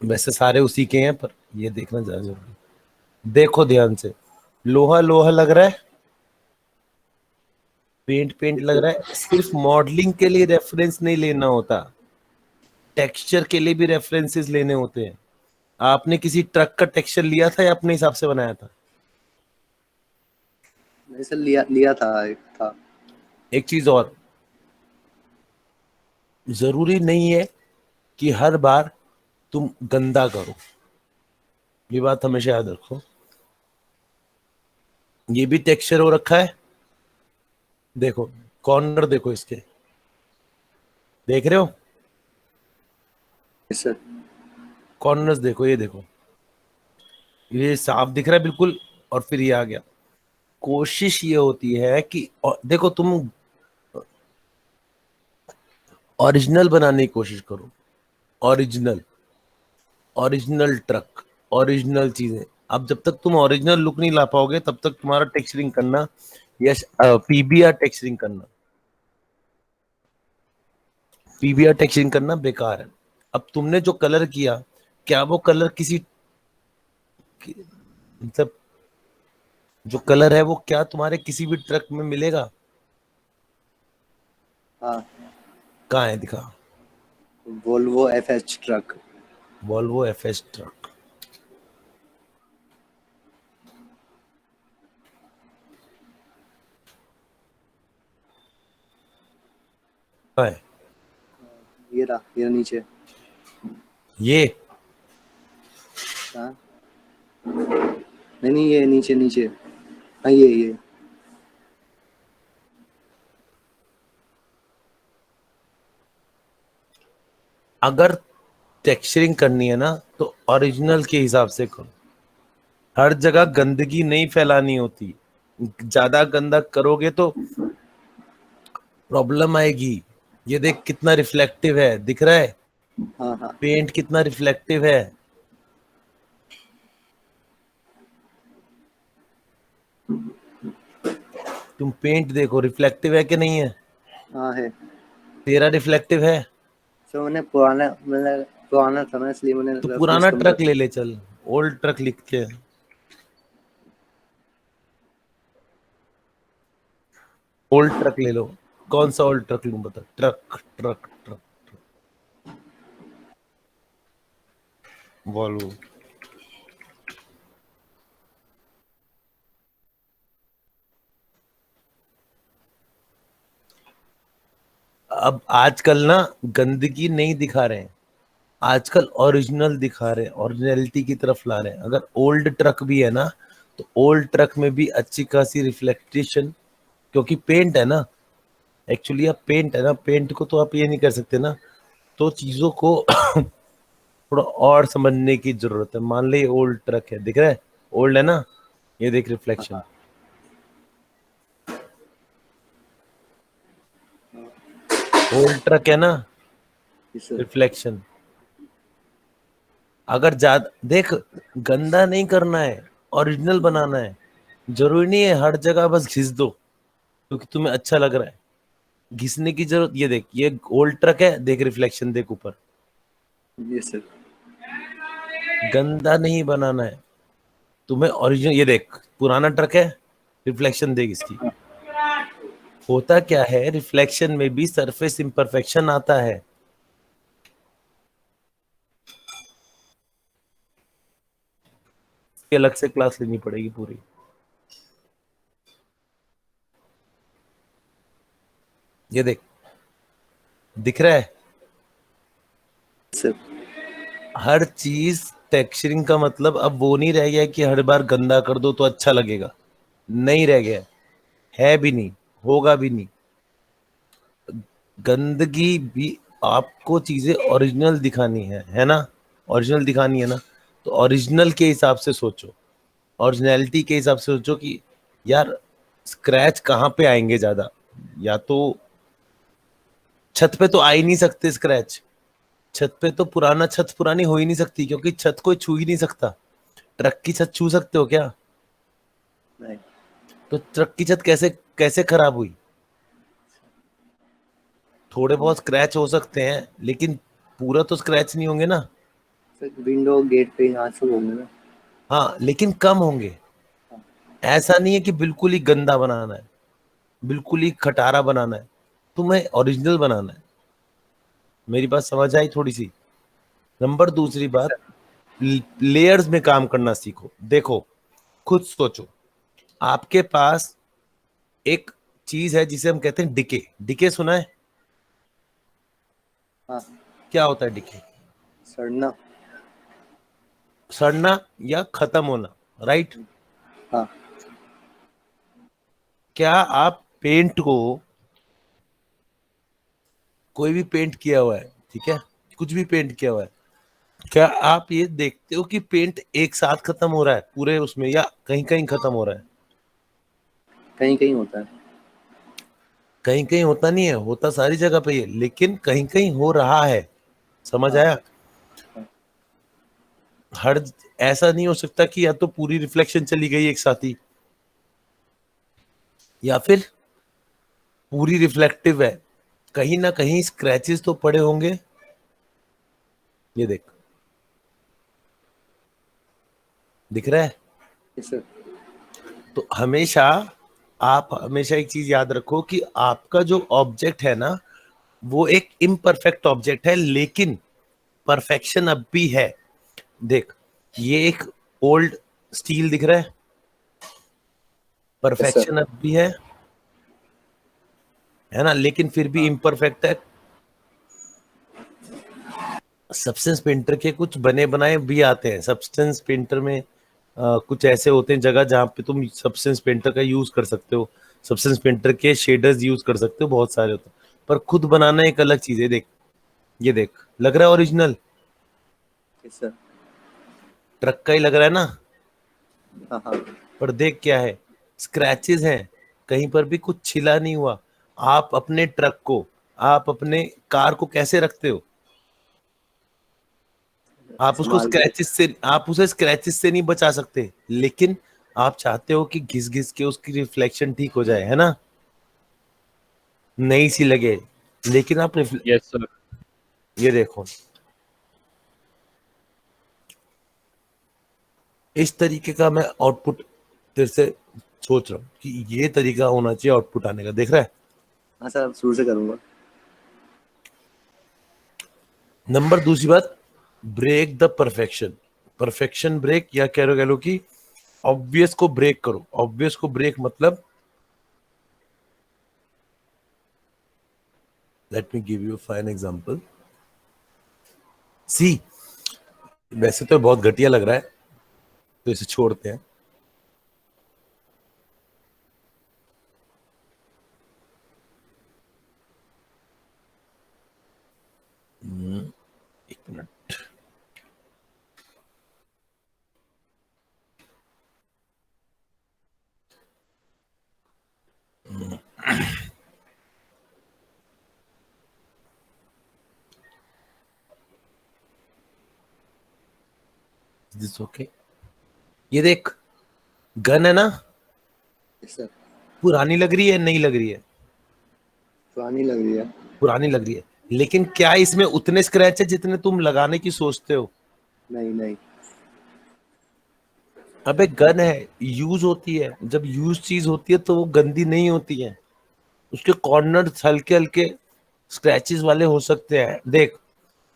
वैसे सारे उसी के हैं, पर ये देखना ज्यादा जरूरी है। देखो ध्यान से, लोहा लोहा लग रहा है, पेंट पेंट लग रहा है। सिर्फ मॉडलिंग के लिए रेफरेंस नहीं लेना होता, टेक्सचर के लिए भी रेफरेंसेस लेने होते हैं। आपने किसी ट्रक का टेक्सचर लिया था या अपने हिसाब से बनाया था? नहीं सर, लिया लिया था, एक था। एक चीज और, जरूरी नहीं है कि हर बार तुम गंदा करो, ये बात हमेशा याद रखो। ये भी टेक्सचर हो रखा है, देखो कॉर्नर देखो इसके, देख रहे हो? सर कॉर्नर्स देखो, ये देखो, ये साफ दिख रहा है बिल्कुल, और फिर ये आ गया। कोशिश ये होती है कि देखो तुम ओरिजिनल बनाने की कोशिश करो, ओरिजिनल, ओरिजिनल ट्रक, ओरिजिनल चीजें। अब जब तक तुम ओरिजिनल लुक नहीं ला पाओगे तब तक तुम्हारा टेक्सचरिंग करना या पीबीआर टेक्सचरिंग करना, पीबीआर टेक्सचरिंग करना बेकार है। अब तुमने जो कलर किया, क्या वो कलर किसी मतलब, जो कलर है वो क्या तुम्हारे किसी भी ट्रक में मिलेगा? हाँ, कहाँ है, दिखा। Volvo FH truck. Volvo FS truck, कहाँ है? ये रहा, ये नीचे। ये हाँ, नहीं नहीं, ये नीचे नीचे। हाँ, ये। अगर टेक्सचरिंग करनी है ना तो ओरिजिनल के हिसाब से करो। हर जगह गंदगी नहीं फैलानी होती, ज्यादा गंदा करोगे तो प्रॉब्लम आएगी। ये देख कितना रिफ्लेक्टिव है, दिख रहा है? हाँ हाँ। पेंट कितना रिफ्लेक्टिव है। तुम पेंट देखो, रिफ्लेक्टिव है कि नहीं है? हाँ है। तेरा रिफ्लेक्टिव है? सर मैंने पुराना था ना, इसलिए मैंने तो रेफरेंस पुराना कम ट्रक रखा। ले ले चल, ओल्ड ट्रक लिख के, ओल्ड ट्रक ले लो। कौन सा ओल्ड ट्रक लूं बता? Truck truck truck, Volvo. अब आजकल ना गंदगी नहीं दिखा रहे हैं, आजकल ओरिजिनल दिखा रहे हैं, ओरिजिनलिटी की तरफ ला रहे हैं। अगर ओल्ड ट्रक भी है ना तो ओल्ड ट्रक में भी अच्छी खासी रिफ्लेक्टेशन, क्योंकि पेंट है ना, एक्चुअली आप पेंट है ना, पेंट को तो आप ये नहीं कर सकते ना। तो चीजों को थोड़ा और समझने की जरूरत है। मान ले ओल्ड ट्रक है, दिख रहा है? ओल्ड है ना, ये देख रिफ्लेक्शन, हाँ ओल्ड ट्रक है ना, जी सर। रिफ्लेक्शन। अगर ज्यादा देख, गंदा नहीं करना है, ओरिजिनल बनाना है। जरूरी नहीं है हर जगह बस घिस दो क्योंकि तुम्हें अच्छा लग रहा है, घिसने की जरूरत। ये देख, ये ओल्ड ट्रक है, देख रिफ्लेक्शन, देख ऊपर। जी सर। गंदा नहीं बनाना है तुम्हें, ओरिजिनल। ये देख पुराना ट्रक है, रिफ्लेक्शन देख इसकी। होता क्या है, रिफ्लेक्शन में भी सरफेस इंपरफेक्शन आता है। इसकी अलग से क्लास लेनी पड़ेगी पूरी। ये देख, दिख रहा है? सर हर चीज टेक्सचरिंग का मतलब अब वो नहीं रह गया कि हर बार गंदा कर दो तो अच्छा लगेगा, नहीं रह गया है भी नहीं, होगा भी नहीं। गंदगी भी, आपको चीजें ओरिजिनल दिखानी है ना, ओरिजिनल दिखानी है ना, तो ओरिजिनल के हिसाब से सोचो, ओरिजिनलिटी के हिसाब से सोचो कि यार स्क्रैच कहाँ पे आएंगे ज्यादा। या तो छत पे तो आ ही नहीं सकते स्क्रैच, छत पे तो पुराना छत पुरानी हो ही नहीं सकती क्योंकि छत कोई छू ही नहीं सकता। ट्रक की छत छू सकते हो क्या? नहीं। तो ट्रक की छत कैसे कैसे खराब हुई? थोड़े बहुत स्क्रैच हो सकते हैं लेकिन पूरा तो स्क्रैच नहीं होंगे ना। विंडो गेट पे यहाँ सब होंगे ना। हाँ लेकिन कम होंगे। ऐसा नहीं है कि बिल्कुल ही गंदा बनाना है, बिल्कुल ही खटारा बनाना है, तुम्हें ओरिजिनल बनाना है। मेरी बात समझ आई थोड़ी सी? नंबर दूसरी बात, लेयर्स में काम करना सीखो। देखो, खुद सोचो, आपके पास एक चीज है जिसे हम कहते हैं डिके। डिके सुना है? हाँ। क्या होता है डिके? सड़ना। सड़ना या खत्म होना, राइट? हाँ। क्या आप पेंट को, कोई भी पेंट किया हुआ है, ठीक है, कुछ भी पेंट किया हुआ है, क्या आप ये देखते हो कि पेंट एक साथ खत्म हो रहा है पूरे उसमें, या कहीं कहीं खत्म हो रहा है? कहीं कहीं होता है। कहीं कहीं होता नहीं है, होता सारी जगह पे ही है, लेकिन कहीं कहीं हो रहा है। समझ हाँ। आया? हर, ऐसा नहीं हो सकता कि या तो पूरी रिफ्लेक्शन चली गई एक साथ ही, या फिर पूरी रिफ्लेक्टिव है, कहीं ना कहीं स्क्रैचेस तो पड़े होंगे। ये देख, दिख रहा है? Yes sir. तो हमेशा, आप हमेशा एक चीज याद रखो कि आपका जो ऑब्जेक्ट है ना, वो एक इम्परफेक्ट ऑब्जेक्ट है, लेकिन परफेक्शन अब भी है। देख, ये एक ओल्ड स्टील दिख रहा है, यस सर। परफेक्शन अब भी है ना, लेकिन फिर भी हाँ। इम्परफेक्ट है। सब्सटेंस पेंटर के कुछ बने बनाए भी आते हैं। सब्सटेंस पेंटर में कुछ ऐसे होते हैं जगह जहाँ पे तुम सब्सटेंस पेंटर का यूज कर सकते हो, सब्सटेंस पेंटर के शेडर्स यूज कर सकते हो, बहुत सारे होते हैं। पर खुद बनाना एक अलग चीज है। देख, ये देख, लग रहा है ओरिजिनल, यस सर। ट्रक का ही लग रहा है ना? हाँ हाँ। पर देख क्या है, स्क्रैचेस हैं, कहीं पर भी कुछ छिला नहीं हुआ। आप अपने ट्रक को, आप अपने कार को कैसे रखते हो? आप उसको संभाल के। स्क्रैचेस से, आप उसे स्क्रैचेस से नहीं बचा सकते, लेकिन आप चाहते हो कि घिस घिस के उसकी रिफ्लेक्शन ठीक हो जाए, है ना, नई सी लगे। लेकिन आप यस सर। ये देखो, इस तरीके का मैं आउटपुट तेरे से सोच रहा हूँ कि ये तरीका होना चाहिए आउटपुट आने का, देख रहा है? हाँ सर, अब शुरू से करूँगा। नंबर दूसरी बात, break the perfection. Perfection break, या कह लो कि ऑब्वियस को ब्रेक करो। ऑब्वियस को ब्रेक मतलब, let me give you fine example. See, वैसे तो बहुत घटिया लग रहा है, तो इसे छोड़ते हैं। एक मिनट। This okay? ये देख, गन है ना, यस सर। पुरानी लग रही है, नई लग रही है? पुरानी लग रही है। पुरानी लग रही है, लेकिन क्या इसमें उतने स्क्रैच है जितने तुम लगाने की सोचते हो? नहीं नहीं। अबे गन है, यूज होती है, जब यूज चीज होती है तो वो गंदी नहीं होती है। उसके कॉर्नर हल्के हल्के स्क्रैचेस वाले हो सकते हैं। देख,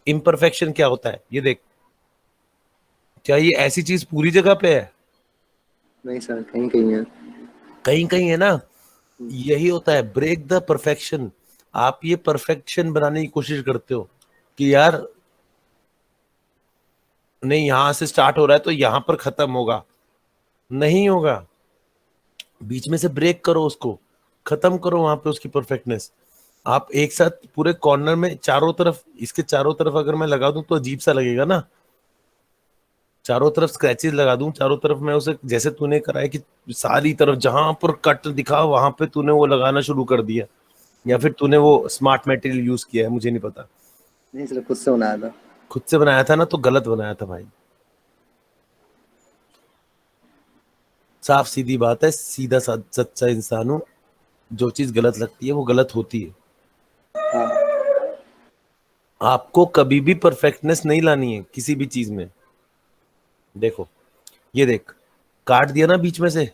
इम्परफेक्शन क्या होता है, ये देख, क्या ये ऐसी चीज पूरी जगह पे है? नहीं सर, कहीं कहीं है। कहीं कहीं है ना। यही होता है ब्रेक द परफेक्शन। आप ये परफेक्शन बनाने की कोशिश करते हो कि यार नहीं, यहां से स्टार्ट हो रहा है तो यहां पर खत्म होगा, नहीं होगा। बीच में से ब्रेक करो, उसको खत्म करो, वहां पे उसकी परफेक्टनेस। आप एक साथ पूरे कॉर्नर में चारों तरफ, इसके चारों तरफ अगर मैं लगा दूं तो अजीब सा लगेगा ना। चारों तरफ स्क्रैचेस लगा दूं, चारों तरफ मैं उसे, जैसे तूने करा है कि सारी तरफ जहां पर कट दिखा वहां पे तूने वो लगाना शुरू कर दिया, या फिर तूने वो स्मार्ट मटेरियल यूज किया है, मुझे नहीं पता। नहीं सर, खुद से बनाया था। खुद से बनाया था ना, तो गलत बनाया था भाई। साफ सीधी बात है, सीधा सच्चा इंसान हूं। जो चीज गलत लगती है वो गलत होती है। हाँ। आपको कभी भी परफेक्टनेस नहीं लानी है किसी भी चीज में। देखो, ये देख, काट दिया ना बीच में से,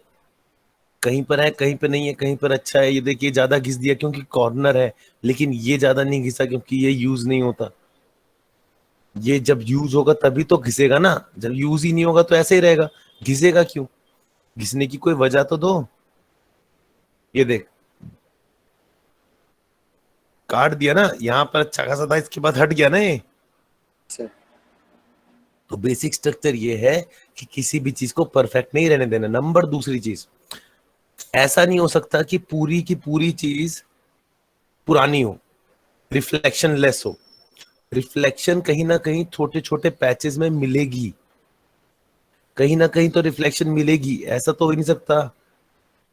कहीं पर है कहीं पर नहीं है, कहीं पर अच्छा है, ये देखिए ज्यादा घिस दिया क्योंकि कॉर्नर है, लेकिन ये ज्यादा नहीं घिसा क्योंकि ये यूज नहीं होता। ये जब यूज होगा तभी तो घिसेगा ना, जब यूज ही नहीं होगा तो ऐसे ही रहेगा। घिसेगा क्यों? घिसने की कोई वजह तो दो। ये देख, काट दिया ना, यहाँ पर अच्छा खासा था, इसके बाद हट गया ना ये। अच्छा। तो बेसिक स्ट्रक्चर ये है कि किसी भी चीज को परफेक्ट नहीं रहने देना। नंबर दूसरी चीज, ऐसा नहीं हो सकता कि पूरी की पूरी चीज पुरानी हो, रिफ्लेक्शन लेस हो। रिफ्लेक्शन कहीं ना कहीं छोटे छोटे पैचेस में मिलेगी, कहीं ना कहीं तो रिफ्लेक्शन मिलेगी, ऐसा तो हो ही नहीं सकता।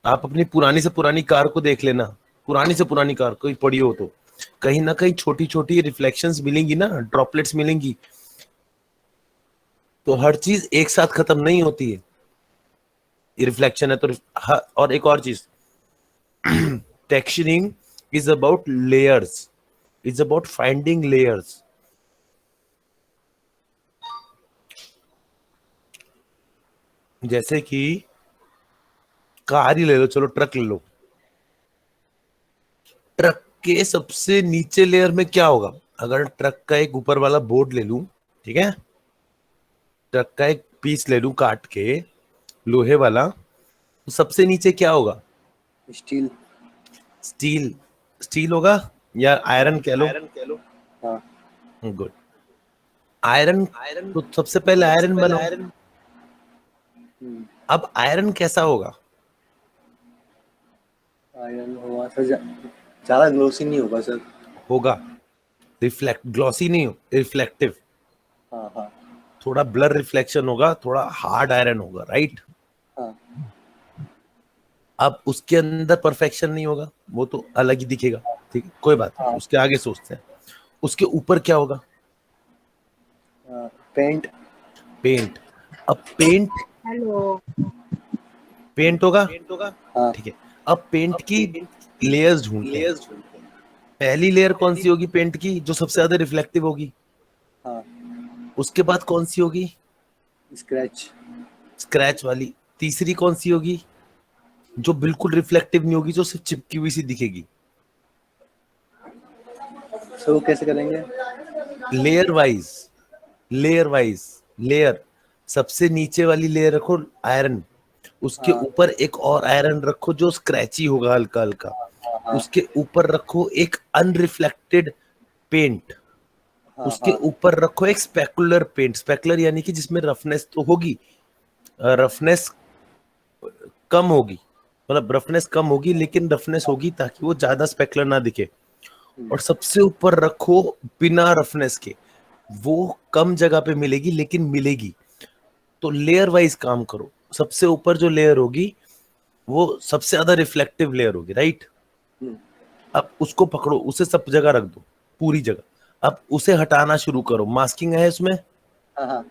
आप अपनी पुरानी से पुरानी कार को देख लेना, पुरानी से पुरानी कार कोई पड़ी हो तो कहीं ना कहीं छोटी छोटी रिफ्लेक्शंस मिलेंगी ना, ड्रॉपलेट्स मिलेंगी। तो हर चीज एक साथ खत्म नहीं होती है। रिफ्लेक्शन है तो और एक और चीज, texturing is about layers, is about finding layers. जैसे कि कार ही ले लो, चलो ट्रक ले लो। ट्रक के सबसे नीचे लेयर में क्या होगा? अगर ट्रक का एक ऊपर वाला बोर्ड ले लूं, ठीक है, ट्रक का एक पीस ले लूं काट के, लोहे वाला, तो सबसे नीचे क्या होगा? स्टील। स्टील। स्टील होगा या आयरन कह लो। आयरन कह लो। हाँ। गुड। आयरन, तो सबसे पहले आयरन बनाओ। हम्म, अब आयरन कैसा होगा? आयरन हुआ सर, ज्यादा ग्लोसी नहीं होगा सर। होगा रिफ्लेक्ट, ग्लॉसी नहीं हो, रिफ्लेक्टिव। हाँ हाँ थोड़ा ब्लर रिफ्लेक्शन होगा, थोड़ा हार्ड आयरन होगा, राइट। हाँ। अब उसके अंदर परफेक्शन नहीं होगा, वो तो अलग ही दिखेगा। ठीक है, कोई बात नहीं, हाँ उसके आगे सोचते हैं। उसके ऊपर क्या होगा? हाँ, पेंट। पेंट। अब पेंट, हेलो। पेंट होगा, पेंट होगा। हाँ। ठीक है। अब पेंट अब की पेंट की लेयर्स ढूंढते हैं। लेयर्स ढूंढते हैं। पहली लेयर कौन पहली। सी होगी पेंट की, जो सबसे ज्यादा रिफ्लेक्टिव होगी? हाँ। उसके बाद कौन सी होगी? स्क्रैच। स्क्रैच वाली। तीसरी कौन सी होगी? जो बिल्कुल रिफ्लेक्टिव नहीं होगी, जो सिर्फ चिपकी हुई सी दिखेगी। सो वो कैसे करेंगे? Layer wise, layer wise, layer. सबसे नीचे वाली लेयर रखो आयरन, उसके हाँ ऊपर एक और आयरन रखो जो स्क्रैची होगा हल्का हल्का, हाँ हाँ उसके ऊपर रखो एक अनरिफ्लेक्टेड पेंट, हाँ उसके हाँ ऊपर रखो एक स्पेकुलर पेंट। स्पेकुलर यानी कि जिसमें रफनेस तो होगी, रफनेस कम होगी, मतलब रफनेस कम होगी लेकिन रफनेस होगी ताकि वो ज्यादा स्पेकुलर ना दिखे। और सबसे ऊपर रखो बिना रफनेस के, वो कम जगह पे मिलेगी लेकिन मिलेगी। तो लेयर वाइज काम करो। सबसे ऊपर जो लेयर होगी वो सबसे ज्यादा रिफ्लेक्टिव लेयर होगी, राइट। हम्म, अब उसको पकड़ो, उसे सब जगह रख दो, पूरी जगह। अब उसे हटाना शुरू करो, मास्किंग है उसमें, हाँ हाँ।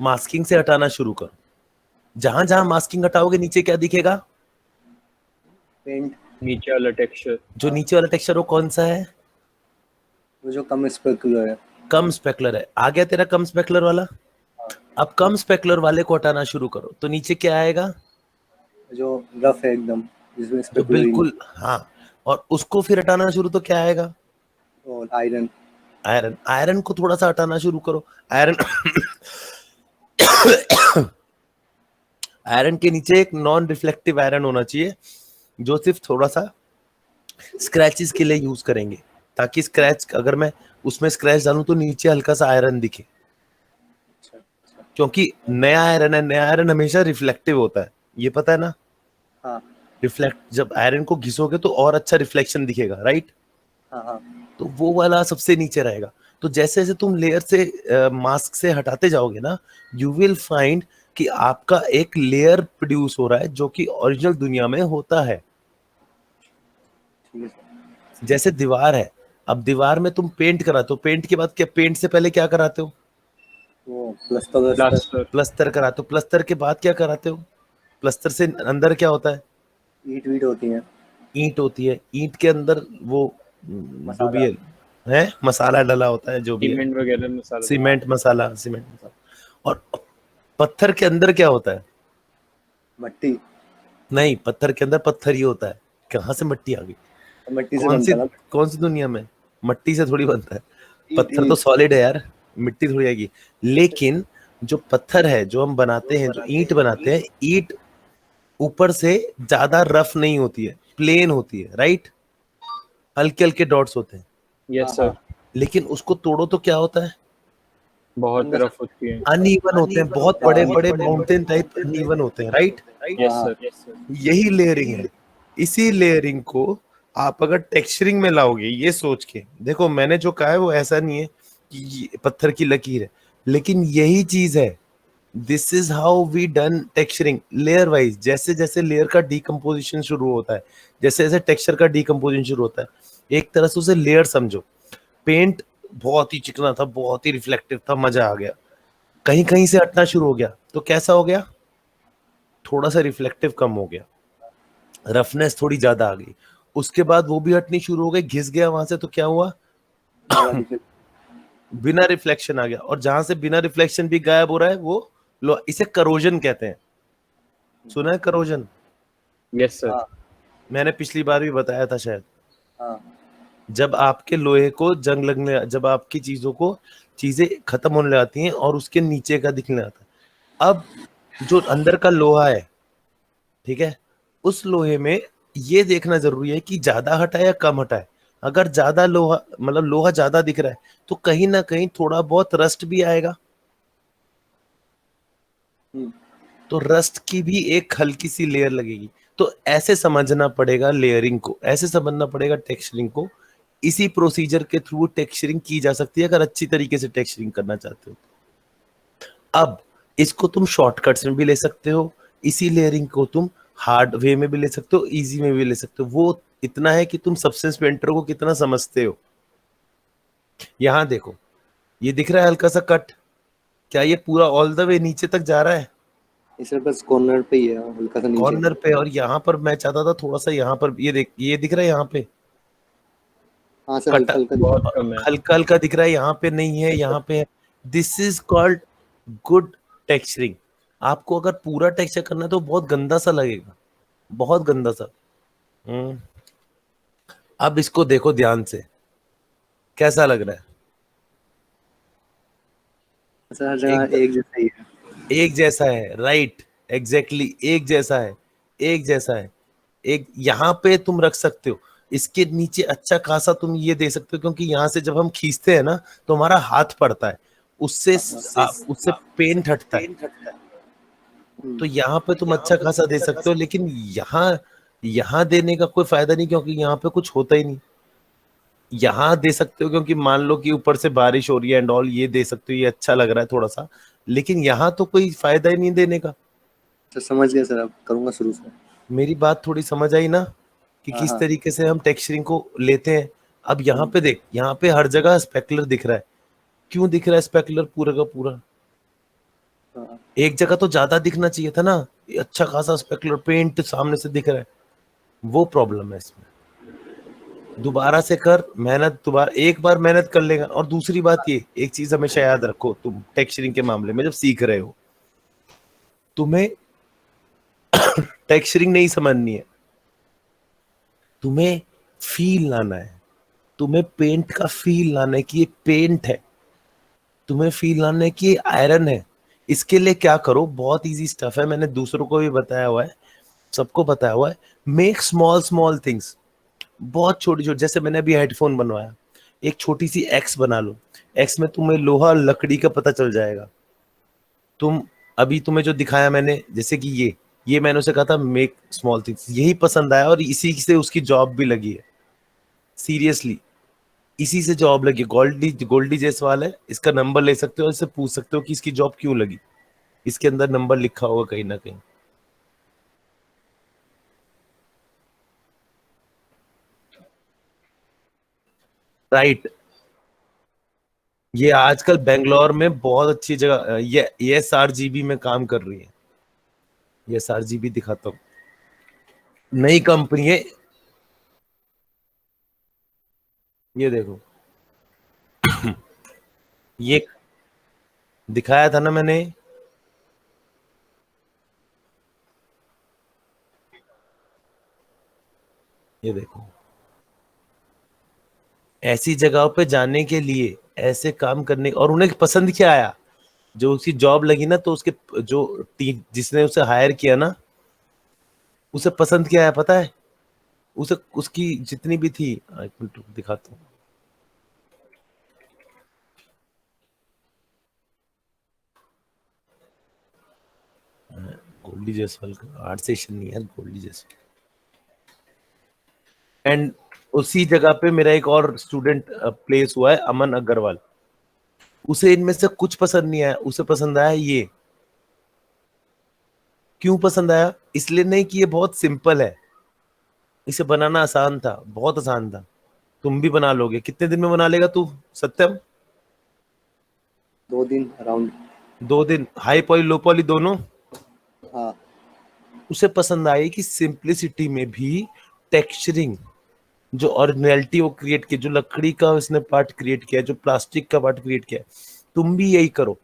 मास्किंग से हटाना शुरू करो। जहां जहां मास्किंग हटाओगे नीचे क्या दिखेगा? पेंट। नीचे वाला टेक्सचर। जो नीचे वाला टेक्सचर वो कौन सा है? वो जो कम स्पेकुलर है। कम स्पेकुलर है। आ गया तेरा कम स्पेकुलर वाला। अब कम स्पेकुलर वाले को हटाना शुरू करो, तो नीचे क्या आएगा? जो रफ है एकदम, जिसमें जो स्पेकुलर ही नहीं। बिल्कुल, हाँ। और उसको फिर हटाना शुरू, तो क्या आएगा? और आयरन। आयरन। आयरन को थोड़ा सा हटाना शुरू करो। आयरन आयरन के नीचे एक नॉन रिफ्लेक्टिव आयरन होना चाहिए, जो सिर्फ थोड़ा सा स्क्रैचेस के लिए यूज करेंगे, ताकि स्क्रैच, अगर मैं उसमें स्क्रैच डालूं तो नीचे हल्का सा आयरन दिखे। अच्छा अच्छा। क्योंकि नया आयरन है, नया आयरन हमेशा रिफ्लेक्टिव होता है, ये पता है ना। हाँ रिफ्लेक्ट, जब आयरन को घिसोगे तो और अच्छा रिफ्लेक्शन दिखेगा, राइट। हाँ हाँ। तो वो वाला सबसे नीचे रहेगा। तो जैसे जैसे तुम लेयर से मास्क से हटाते जाओगे ना, यू विल फाइंड कि आपका एक लेयर प्रोड्यूस हो रहा है जो कि ओरिजिनल दुनिया में होता है। ठीक है सर। जैसे दीवार है, अब दीवार में तुम पेंट कराते हो, पेंट के बाद क्या, पेंट से पहले क्या कराते हो? वो प्लस्तर वस्तर। प्लास्टर। प्लस्तर कराते हो। प्लस्तर के बाद क्या कराते हो? प्लस्तर से अंदर क्या होता है? ईट वीट होती है। ईंट होती है। ईंट के अंदर वो जो भी मसाला। है, है, मसाला डला होता है जो भी है, सीमेंट वगैरह मसाला। सीमेंट मसाला, सीमेंट मसाला। और पत्थर के अंदर क्या होता है? मट्टी। नहीं, पत्थर के अंदर पत्थर ही होता है। कहाँ से मट्टी आ गई? मट्टी से कौन सी, बनता ना। कौन सी दुनिया में? मट्टी से थोड़ी बनता है, ईट पत्थर तो ईट। सॉलिड है यार, मिट्टी थोड़ी आएगी। लेकिन जो पत्थर है, जो हम बनाते हैं, जो ईंट बनाते हैं, ईंट ऊपर से ज्यादा रफ नहीं होती है, प्लेन होती है, राइट? हल्के हल्के डॉट्स होते हैं। Yes sir. लेकिन उसको तोड़ो तो क्या होता है? बहुत रफ होती है। अनइवन होते हैं, बहुत बड़े बड़े माउंटेन टाइप अनइवन होते हैं, राइट? Yes sir. यही लेयरिंग है। इसी लेयरिंग को आप अगर टेक्सचरिंग में लाओगे, ये सोच के देखो, मैंने जो कहा है वो ऐसा नहीं है कि ये पत्थर की लकीर है, लेकिन यही चीज है। This is how we done texturing, layer wise. जैसे जैसे लेयर का डिकम्पोजिशन शुरू होता है, जैसे जैसे टेक्सचर का डिकम्पोजिशन शुरू होता है, एक तरह से उसे लेयर समझो। पेंट बहुत ही चिकना था, बहुत ही रिफ्लेक्टिव था, मजा आ गया। कहीं कहीं से हटना शुरू हो गया तो कैसा हो गया? थोड़ा सा रिफ्लेक्टिव कम हो गया, रफनेस थोड़ी ज्यादा आ गई। उसके बाद वो भी हटनी शुरू हो गई, घिस गया वहां से, तो क्या हुआ? बिना रिफ्लेक्शन आ गया। और जहां से बिना रिफ्लेक्शन भी गायब हो रहा है वो इसे करोजन कहते हैं। सुना है करोजन? Yes sir. मैंने पिछली बार भी बताया था शायद। हाँ। जब आपके लोहे को जंग लगने, जब आपकी चीजों को, चीजें खत्म होने लगती हैं और उसके नीचे का दिखने लगता है। अब जो अंदर का लोहा है, ठीक है, उस लोहे में ये देखना जरूरी है कि ज्यादा हटा है या कम हटा है। अगर ज्यादा लोहा, मतलब लोहा ज्यादा दिख रहा है, तो कहीं ना कहीं थोड़ा बहुत रस्ट भी आएगा। तो रस्ट की भी एक हल्की सी लेयर लगेगी। तो ऐसे समझना पड़ेगा लेयरिंग को, ऐसे समझना पड़ेगा टेक्सचरिंग को। इसी प्रोसीजर के थ्रू टेक्सचरिंग की जा सकती है, अगर अच्छी तरीके से टेक्सचरिंग करना चाहते हो। अब इसको तुम शॉर्टकट्स में भी ले सकते हो, इसी लेयरिंग को तुम हार्ड वे में भी ले सकते हो, इजी में भी ले सकते हो। वो इतना है कि तुम सबसेंस पेंटर को कितना समझते हो। यहां देखो, ये दिख रहा है हल्का सा कट, क्या ये पूरा ऑल द वे नीचे तक जा रहा है? इसे बस कॉर्नर पे ही है, हल्का सा नीचे। कॉर्नर पे। और यहाँ पर मैं चाहता था थोड़ा सा यहाँ पर, ये देख, ये दिख रहा है यहाँ पे हाँ सर, कट, हल्का हल्का बहुत कम है। हल्का हल्का दिख रहा है, यहाँ पे नहीं है, यहाँ पे है। This is called good texturing. आपको अगर पूरा टेक्सचर करना है तो बहुत गंदा सा लगेगा, बहुत गंदा सा। अब इसको देखो ध्यान से, कैसा लग रहा है? सर हर जगह एक एक जैसा ही है। एक जैसा है, राइट, एग्जैक्टली एक जैसा है, एक जैसा है। एक यहाँ पे तुम रख सकते हो, इसके नीचे अच्छा खासा तुम ये दे सकते हो, क्योंकि यहाँ से जब हम खींचते हैं ना तो हमारा हाथ पड़ता है, उससे उससे पेंट हटता है। तो यहाँ पे तुम अच्छा खासा दे सकते हो, लेकिन यहाँ, यहाँ देने का कोई फायदा नहीं, क्योंकि यहाँ पे कुछ होता ही नहीं। यहाँ दे सकते हो क्योंकि मान लो कि ऊपर से बारिश हो रही है एंड ऑल, ये दे सकते हो, ये अच्छा लग रहा है थोड़ा सा, लेकिन यहाँ तो कोई फायदा ही नहीं देने का। सर समझ गया सर, अब करूंगा शुरू से। मेरी बात थोड़ी समझ आई ना, कि हाँ किस हाँ। तरीके से हम टेक्सचरिंग को लेते हैं। अब यहाँ पे देख, यहाँ पे हर जगह स्पेकुलर दिख रहा है। क्यों दिख रहा है स्पेकुलर पूरा का पूरा? हाँ। एक जगह तो ज्यादा दिखना चाहिए था ना, ये अच्छा खासा स्पेकुलर पेंट सामने से दिख रहा है। वो प्रॉब्लम है इसमें। दोबारा से कर मेहनत, दोबारा एक बार मेहनत कर लेगा। और दूसरी बात, ये एक चीज हमेशा याद रखो, तुम टेक्सचरिंग के मामले में जब सीख रहे हो, तुम्हें टेक्सचरिंग नहीं समझनी है, तुम्हें फील लाना है। तुम्हें पेंट का फील लाना है कि ये पेंट है, तुम्हें फील लाना है कि ये आयरन है। इसके लिए क्या करो, बहुत इजी स्टफ है, मैंने दूसरों को भी बताया हुआ है, सबको बताया हुआ है। मेक स्मॉल स्मॉल थिंग्स, बहुत छोटी छोटी। जैसे मैंने अभी हेडफोन बनवाया, एक छोटी सी एक्स बना लो। एक्स में तुम्हें लोहा लकड़ी का पता चल जाएगा। तुम अभी तुम्हें जो दिखाया मैंने, जैसे कि ये मैंने उसे कहा था मेक स्मॉल थिंग्स, यही पसंद आया और इसी से उसकी जॉब भी लगी है। सीरियसली, इसी से जॉब लगी। गोल्डी गोल्डी जायसवाल है, इसका नंबर ले सकते हो, इससे पूछ सकते हो कि इसकी जॉब क्यों लगी। इसके अंदर नंबर लिखा होगा कहीं ना कहीं। राइट। ये आजकल बेंगलोर में बहुत अच्छी जगह, ये SRGB में काम कर रही है। ये SRGB दिखाता हूँ, नई कंपनी है। ये देखो, ये दिखाया था ना मैंने, ये देखो। ऐसी जगहों पे जाने के लिए, ऐसे काम करने, और उन्हें पसंद क्या आया, जो उसकी जॉब लगी ना, तो उसके जो टीम जिसने उसे हायर किया ना, उसे पसंद क्या आया पता है? उसे उसकी जितनी भी थी, एक मिनट रुको, दिखाता हूँ। गोल्डी जायसवाल का आर्ट सेशन नहीं है, गोल्डी जायसवाल। एंड उसी जगह पे मेरा एक और स्टूडेंट प्लेस हुआ है, अमन अग्रवाल। उसे इनमें से कुछ पसंद नहीं आया, उसे पसंद आया ये। क्यों पसंद आया? इसलिए नहीं कि ये बहुत सिंपल है, इसे बनाना आसान था, बहुत आसान था। तुम भी बना लोगे, कितने दिन में बना लेगा तू सत्यम? 2 दिन अराउंड। 2 दिन, हाई पॉली लो पॉली दोनों। हाँ उसे पसंद आई कि सिंप्लिसिटी में भी टेक्सचरिंग, जो ओरिजिनलिटी वो क्रिएट की, जो लकड़ी का उसने पार्ट क्रिएट किया, जो प्लास्टिक का पार्ट क्रिएट किया, तुम भी यही करो।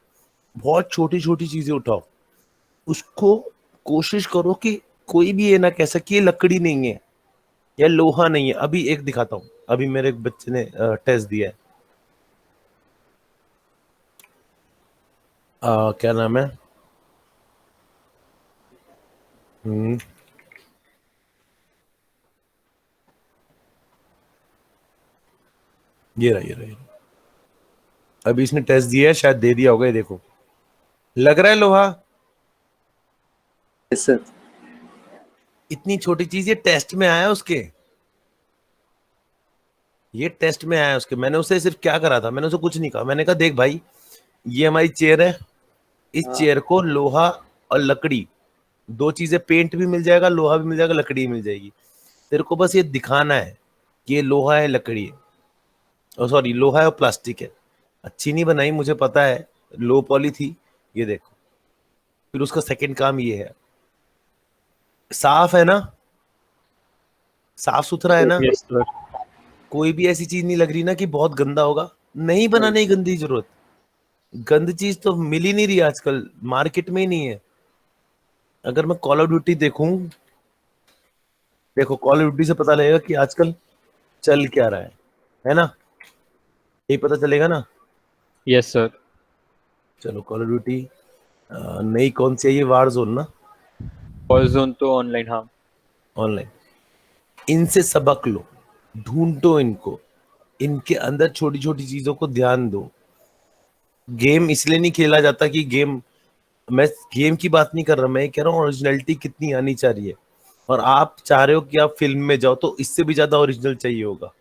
बहुत छोटी छोटी चीजें उठाओ, उसको कोशिश करो कि कोई भी ये ना कह सके ये लकड़ी नहीं है या लोहा नहीं है। अभी एक दिखाता हूँ, अभी मेरे एक बच्चे ने टेस्ट दिया है, क्या नाम है, हम्म, ये रहा, ये रहा, ये रहा। अभी इसने टेस्ट दिया है, शायद दे दिया होगा, ये देखो, लग रहा है लोहा। Yes sir. इतनी छोटी चीज, ये टेस्ट में आया उसके, ये टेस्ट में आया उसके। मैंने उसे सिर्फ क्या करा था, मैंने उसे कुछ नहीं कहा, मैंने कहा देख भाई, ये हमारी चेयर है, इस हाँ चेयर को लोहा और लकड़ी, दो चीजें, पेंट भी मिल जाएगा, लोहा भी मिल जाएगा, लकड़ी भी मिल जाएगी। तेरे को बस ये दिखाना है कि ये लोहा है, लकड़ी है, और सॉरी लोहा है और प्लास्टिक है। अच्छी नहीं बनाई मुझे पता है, लो पॉली थी, ये देखो। फिर उसका सेकंड काम ये है, साफ है ना, साफ सुथरा है ना, यस सर। कोई भी ऐसी चीज नहीं लग रही ना कि बहुत गंदा होगा। नहीं बनाने की गंदी जरूरत, गंद चीज तो मिल ही नहीं रही आजकल, मार्केट में ही नहीं है। अगर मैं कॉल ऑफ ड्यूटी देखूं, देखो कॉल ऑफ ड्यूटी से पता लगेगा कि आजकल चल क्या रहा है ना, यही पता चलेगा ना। Yes sir. चलो कॉल ऑफ ड्यूटी नई कौन सी है, ये वार जोन ना, वॉरज़ोन तो ऑनलाइन, हाँ। ऑनलाइन। इनसे सबक लो, ढूंढो इनको, इनके अंदर छोटी छोटी चीजों को ध्यान दो। गेम इसलिए नहीं खेला जाता कि गेम, मैं गेम की बात नहीं कर रहा, मैं ये कह रहा हूँ ओरिजिनलिटी कितनी आनी चाहिए। और आप चाह रहे हो कि आप फिल्म में जाओ तो इससे भी ज्यादा ओरिजिनल चाहिए होगा।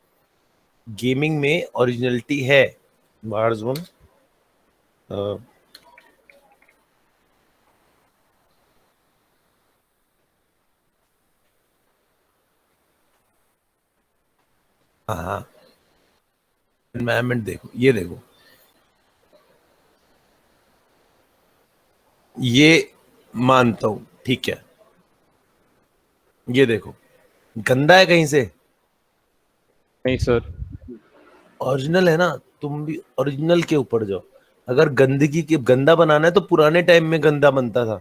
गेमिंग में ओरिजिनलिटी है, वारजोन, हाँ, एनवायरमेंट देखो, ये देखो, ये मानता हूं ठीक है, ये देखो, गंदा है कहीं से? नहीं सर। ओरिजिनल है ना। तुम भी ओरिजिनल के ऊपर जाओ। अगर गंदगी के गंदा बनाना है तो पुराने टाइम में गंदा बनता था,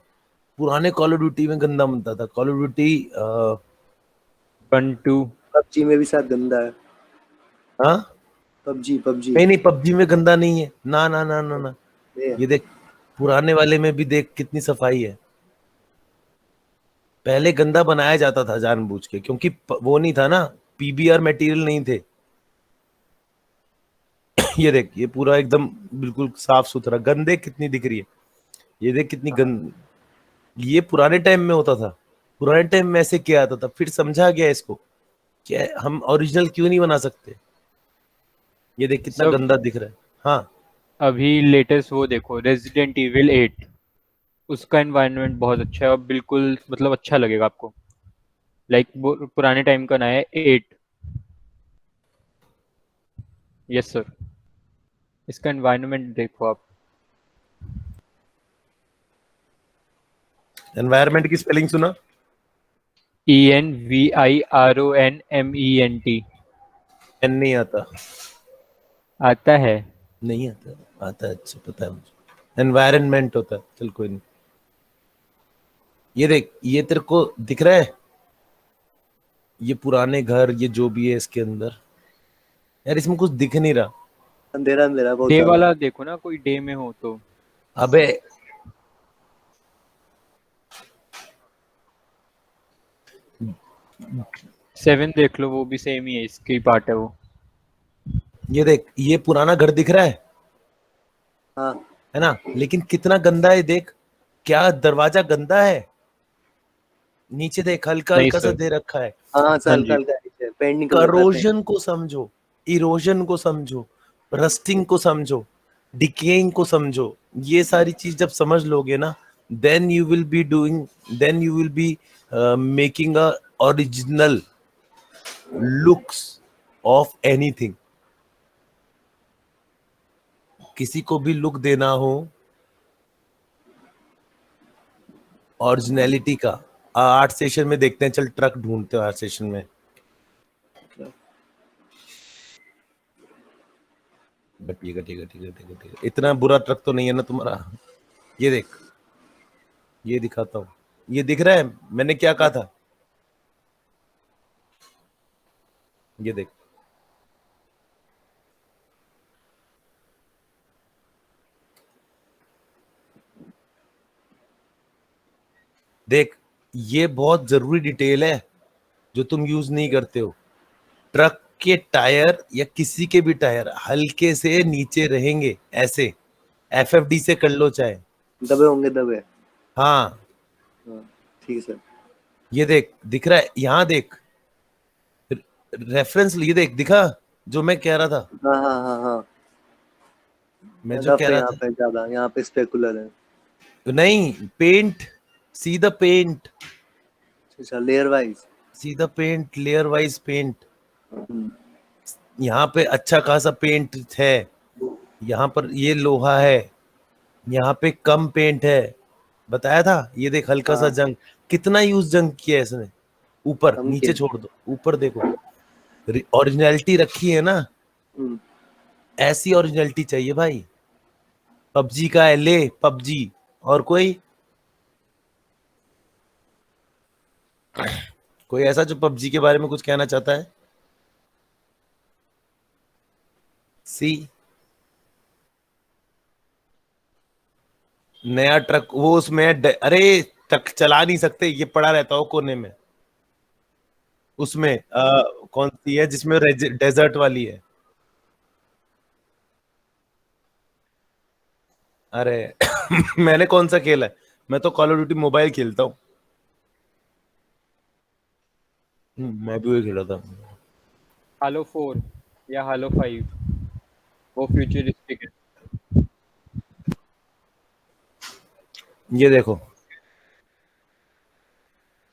पुराने कॉल ऑफ ड्यूटी में गंदा बनता था। Call of duty 1 2। पबजी में भी शायद गंदा है। हाँ, पबजी पबजी नहीं नहीं, पबजी में गंदा नहीं है, ना ना ना ना ना। में ये देख, पुराने वाले में भी देख कितनी सफाई है। पहले गंदा बनाया जाता था जानबूझ के, क्योंकि वो नहीं था ना, पीबीआर मटेरियल नहीं थे। ये देख, ये पूरा एकदम बिल्कुल साफ सुथरा, गंदे कितनी दिख रही है, ये देख कितनी गंद। ये पुराने टाइम में होता था, पुराने टाइम में ऐसे किया जाता था, फिर समझा गया इसको कि हम ओरिजिनल क्यों नहीं बना सकते। ये देख कितना सब गंदा दिख रहा है। हाँ, अभी लेटेस्ट वो देखो, रेजिडेंट इविल 8, उसका एनवायरनमेंट बहुत अच्छा है और बिल्कुल मतलब अच्छा लगेगा आपको। लाइक वो पुराने टाइम का ना है 8। Yes sir. इसका एनवायरनमेंट देखो आप। एनवायरमेंट की स्पेलिंग सुना? ENVIRONMENT। एन नहीं आता। आता है। नहीं आता, आता है, अच्छा पता है मुझे, एनवायरनमेंट होता है, चल कोई नहीं। ये देख, ये तेरे को दिख रहा है, ये पुराने घर, ये जो भी है इसके अंदर, यार इसमें कुछ दिख नहीं रहा। अंधेरा अंधेरा बहुत डे ज्यादा। वाला देखो ना, कोई डे में हो तो। अबे 7 देख लो, वो भी सेम ही है, इसकी पार्ट है वो। ये देख, ये पुराना घर दिख रहा हाँ है ना, लेकिन कितना गंदा है देख, क्या दरवाजा गंदा है, नीचे देख हल्का नहीं हल्का सा सर। दे रखा है। हाँ, हाँ हल्का जी। हल्का नीचे पेंट निकल रखा है, पेंट। करोजन को समझो, इरोजन को समझो, रस्टिंग को समझो, डिकेइंग को समझो, ये सारी चीज जब समझ लोगे ना, then you will be doing, then you will be making a original looks of anything. किसी को भी लुक देना हो ओरिजिनलिटी का, आर्ट सेशन में देखते हैं, चल ट्रक ढूंढते हैं आर्ट सेशन में। बट ठीक है ठीक है ठीक है ठीक है ठीक है, इतना बुरा ट्रक तो नहीं है ना तुम्हारा। ये देख, ये दिखाता हूँ, ये दिख रहा है मैंने क्या कहा था, ये देख, देख, ये बहुत जरूरी डिटेल है जो तुम यूज नहीं करते हो। ट्रक के टायर या किसी के भी टायर हल्के से नीचे रहेंगे ऐसे, एफएफडी से कर लो चाहे। दबे होंगे दबे। हाँ, हाँ, ठीक है सर। ये देख, दिख रहा है, यहाँ देख, रेफरेंस, ये देख, दिखा जो मैं कह रहा था, हाँ हाँ हाँ हाँ। मैं जो रफ कह है रहा यहाँ था, पे ज्यादा, यहाँ पे स्पेकुलर है। नहीं पेंट, सी द पेंट, अच्छा, layer wise. See the paint, layer wise paint. यहाँ पे अच्छा खासा पेंट है, यहाँ पर ये लोहा है, यहाँ पे कम पेंट है, बताया था। ये देख हल्का सा हाँ, जंग, कितना यूज जंग किया है इसने, ऊपर हम के। नीचे छोड़ दो, ऊपर देखो, ओरिजिनलिटी रखी है ना, हम्म, ऐसी ओरिजिनलिटी चाहिए भाई। पबजी का है, ले पबजी। और कोई, कोई ऐसा जो पबजी के बारे में कुछ कहना चाहता है? सी, नया ट्रक वो उसमें अरे ट्रक चला नहीं सकते, ये पड़ा रहता हो कोने में, उसमें कौन सी है जिसमें डेजर्ट वाली है? अरे मैंने कौन सा खेला है, मैं तो कॉल ऑफ ड्यूटी मोबाइल खेलता हूँ। मैं भी वही खेला था। हालो 4 या हालो 5, वो फ्यूचरिस्टिक है। ये देखो,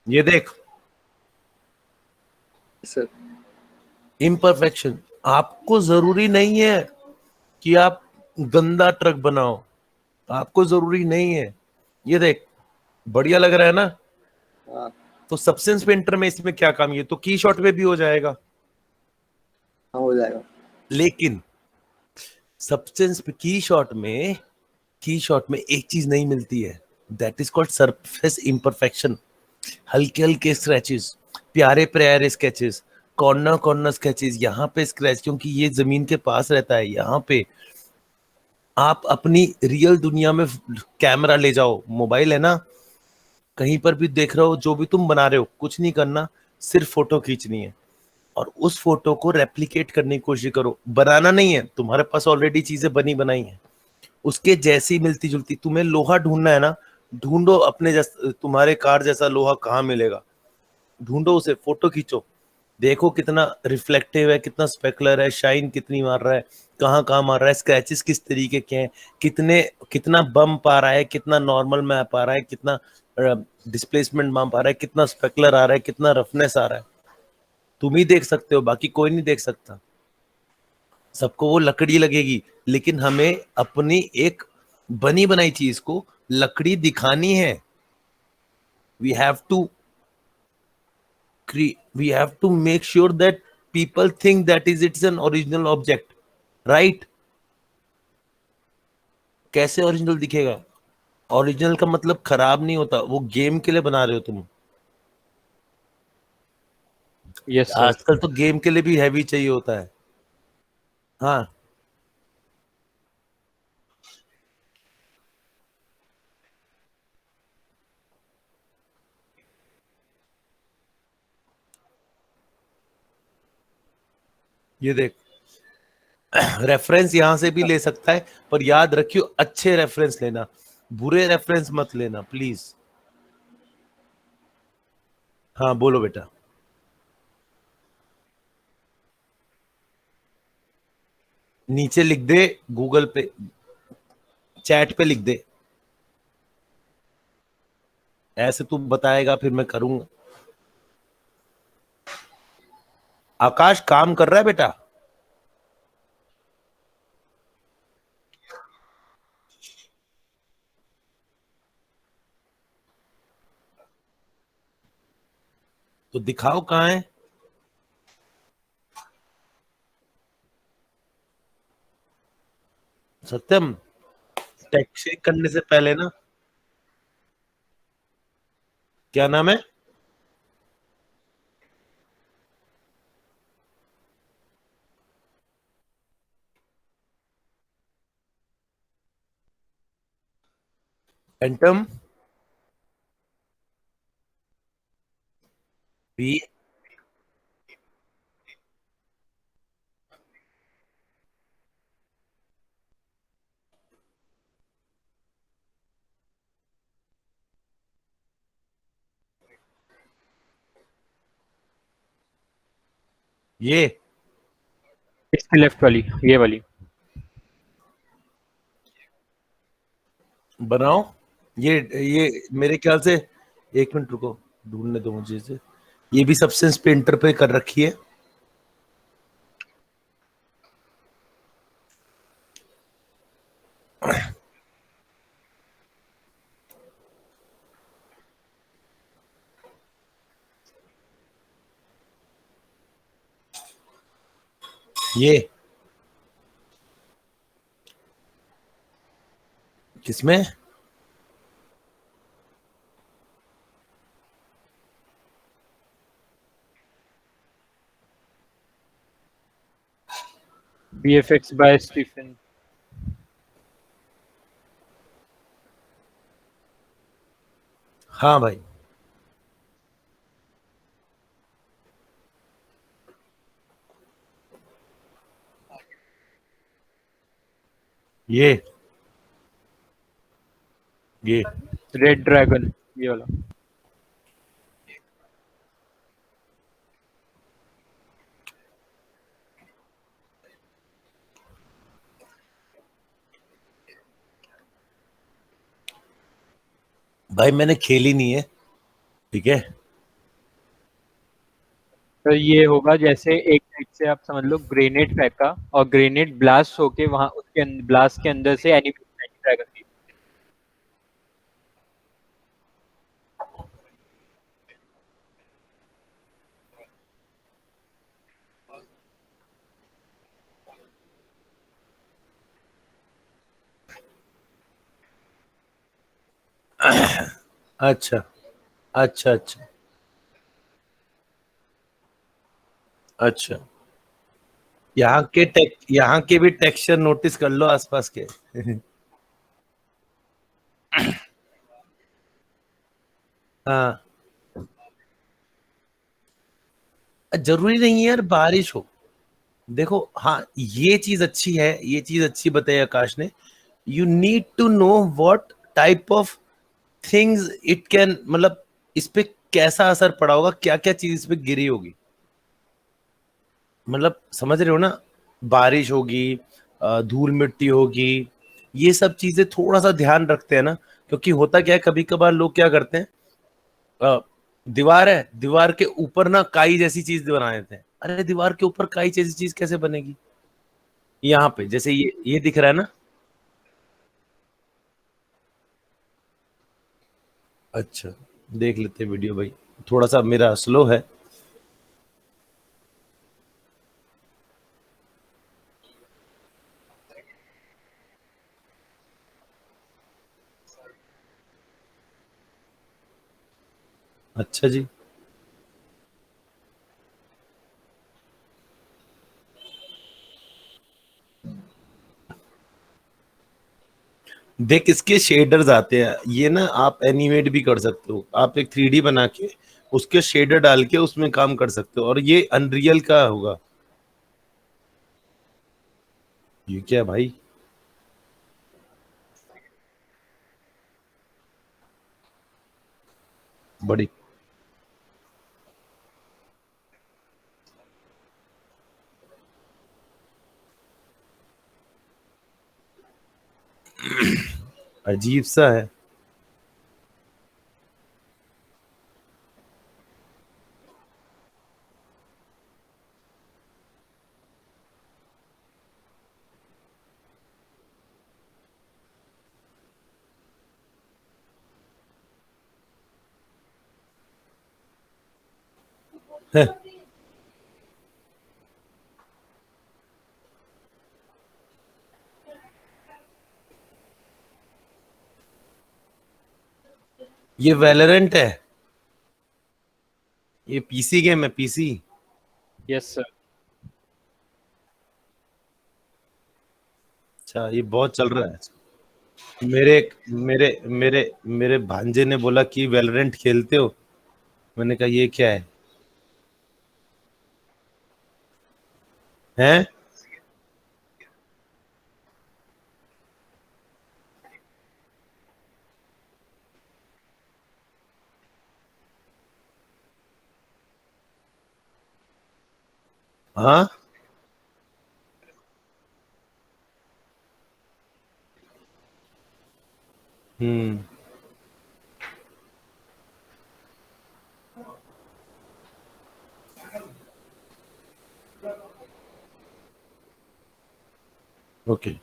ये देख, सर। इम्परफेक्शन। आपको जरूरी नहीं है कि आप गंदा ट्रक बनाओ, आपको जरूरी नहीं है। ये देख, बढ़िया लग रहा है ना, हाँ तो सब्सटेंस पेंटर में इसमें क्या काम, ये तो की शॉट में भी हो जाएगा। हाँ, हो जाएगा। लेकिन सब्सटेंस की शॉट में एक चीज नहीं मिलती है, that is called surface imperfection. हल्के हल्के स्क्रैचेस, प्यारे प्यारे स्केचेस, कॉर्नर कॉर्नर स्केचेस, यहाँ पे स्क्रैच, क्योंकि ये जमीन के पास रहता है। यहाँ पे आप अपनी रियल दुनिया में कैमरा ले जाओ, मोबाइल है ना, कहीं पर भी देख रहे हो, जो भी तुम बना रहे हो, कुछ नहीं करना, सिर्फ फोटो खींचनी है और उस फोटो को रेप्लिकेट करने की कोशिश करो। बनाना नहीं है, तुम्हारे पास ऑलरेडी चीजें बनी बनाई हैं, उसके जैसी मिलती जुलती। तुम्हें लोहा ढूंढना है ना, ढूंढो अपने जैसा, तुम्हारे कार जैसा लोहा कहाँ मिलेगा, ढूंढो उसे, फोटो खींचो, देखो कितना रिफ्लेक्टिव है, कितना स्पेकुलर है, शाइन कितनी मार रहा है, कहाँ मार रहा है, स्क्रैचेस किस तरीके के हैं, कितने, कितना बम्प आ रहा है, कितना नॉर्मल मैप आ रहा है, कितना डिस्प्लेसमेंट बम्प आ रहा है, कितना स्पेकुलर आ रहा है, कितना रफनेस आ रहा है। तुम ही देख सकते हो, बाकी कोई नहीं देख सकता। सबको वो लकड़ी लगेगी, लेकिन हमें अपनी एक बनी बनाई चीज को लकड़ी दिखानी है। We have to we have to make sure that people think that is it's an original object, right? कैसे ओरिजिनल दिखेगा? ओरिजिनल का मतलब खराब नहीं होता, वो गेम के लिए बना रहे हो तुम। Yes sir. आजकल तो गेम के लिए भी हैवी चाहिए होता है। हाँ, ये देख, रेफरेंस यहां से भी ले सकता है, पर याद रखियो अच्छे रेफरेंस लेना, बुरे रेफरेंस मत लेना प्लीज। हाँ बोलो बेटा। नीचे लिख दे, गूगल पे चैट पे लिख दे, ऐसे तू बताएगा फिर मैं करूंगा। आकाश काम कर रहा है बेटा? तो दिखाओ कहाँ है। सत्यम, टेक्स्ट चेक करने से पहले ना, क्या नाम है? एंटम भी। ये इसकी लेफ्ट वाली, ये वाली। बनाओ। ये मेरे ख्याल से, एक मिनट रुको, ढूंढने दो मुझे इसे। ये भी सब्सटेंस पेंटर पे कर रखी है। ये किसमें? VFX by Stephen. हाँ भाई, ये ये रेड ड्रैगन, ये वाला। भाई मैंने खेली नहीं है, ठीक है। तो ये होगा जैसे एक साइड से आप समझ लो ग्रेनेड फेंका और ग्रेनेड ब्लास्ट होके वहां उसके ब्लास्ट के अंदर से एनिमी ड्रैगन की। अच्छा अच्छा अच्छा अच्छा। यहाँ के भी टेक्सचर नोटिस कर लो आसपास के। हाँ, जरूरी नहीं है यार बारिश हो। देखो हाँ, ये चीज अच्छी है, ये चीज अच्छी बताई आकाश ने। You need to know what type of things it can, मतलब इस पे कैसा असर पड़ा होगा, क्या क्या चीज इस पे गिरी होगी। मतलब समझ रहे हो ना, बारिश होगी, धूल मिट्टी होगी, ये सब चीजें थोड़ा सा ध्यान रखते हैं ना। क्योंकि होता क्या है, कभी कभार लोग क्या करते हैं, अ, दीवार है, दीवार के ऊपर ना काई जैसी चीज बना देते हैं। अरे दीवार के ऊपर काई जैसी चीज कैसे बनेगी? यहाँ पे जैसे ये दिख रहा है ना। अच्छा, देख लेते हैं वीडियो भाई, थोड़ा सा मेरा स्लो है। अच्छा जी। देख, इसके शेडर्स आते हैं, ये ना आप एनिमेट भी कर सकते हो, आप एक 3D बना के उसके शेडर डाल के उसमें काम कर सकते हो, और ये अनरियल का होगा। ये क्या है भाई? बड़ी अजीब सा है। ये वेलोरेंट है? ये पीसी गेम है, पीसी? Yes sir. अच्छा, ये बहुत चल रहा है। मेरे मेरे मेरे मेरे भांजे ने बोला कि वेलोरेंट खेलते हो? मैंने कहा ये क्या है? हैं? हाँ। हम्म। ओके।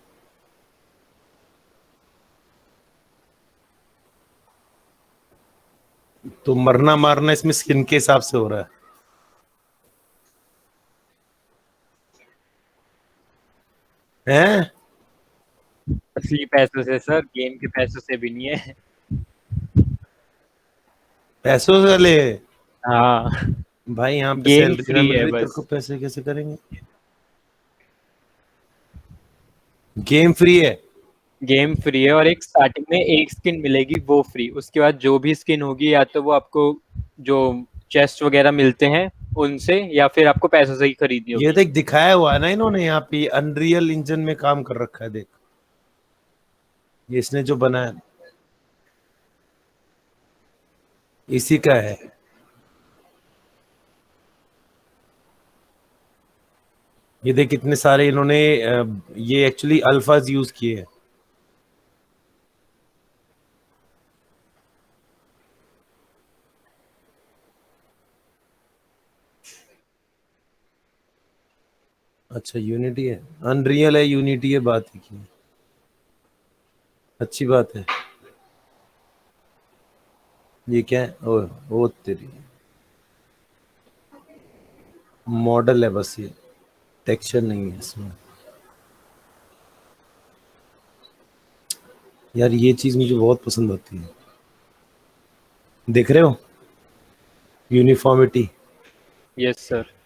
तो मरना मारना इसमें स्किन के हिसाब से हो रहा है? हैं? असली पैसों से सर, गेम के पैसों से भी नहीं है। पैसों से ले? हाँ। भाई यहाँ पे गेम सैलरी ना फ्री मिल है रही, तेरे को बस। पैसे कैसे करेंगे? गेम फ्री है? गेम फ्री है, और एक स्टार्टिंग में एक स्किन मिलेगी वो फ्री, उसके बाद जो भी स्किन होगी या तो वो आपको जो चेस्ट वगैरह मिलते हैं उनसे, या फिर आपको पैसों से ही खरीदनी ये होगी। देख, दिखाया हुआ है ना इन्होंने यहाँ पे, अनरियल इंजन में काम कर रखा है, देख। ये इसने जो बनाया इसी का है। ये देख कितने सारे इन्होंने ये एक्चुअली अल्फाज यूज किए हैं। अच्छा, यूनिटी है? अनरियल है, यूनिटी है, बात ही की। अच्छी बात है। ये क्या है? ओ तेरी, मॉडल है बस ये, टेक्सचर नहीं है इसमें। यार ये चीज मुझे बहुत पसंद आती है। देख रहे हो? यूनिफॉर्मिटी। Yes sir.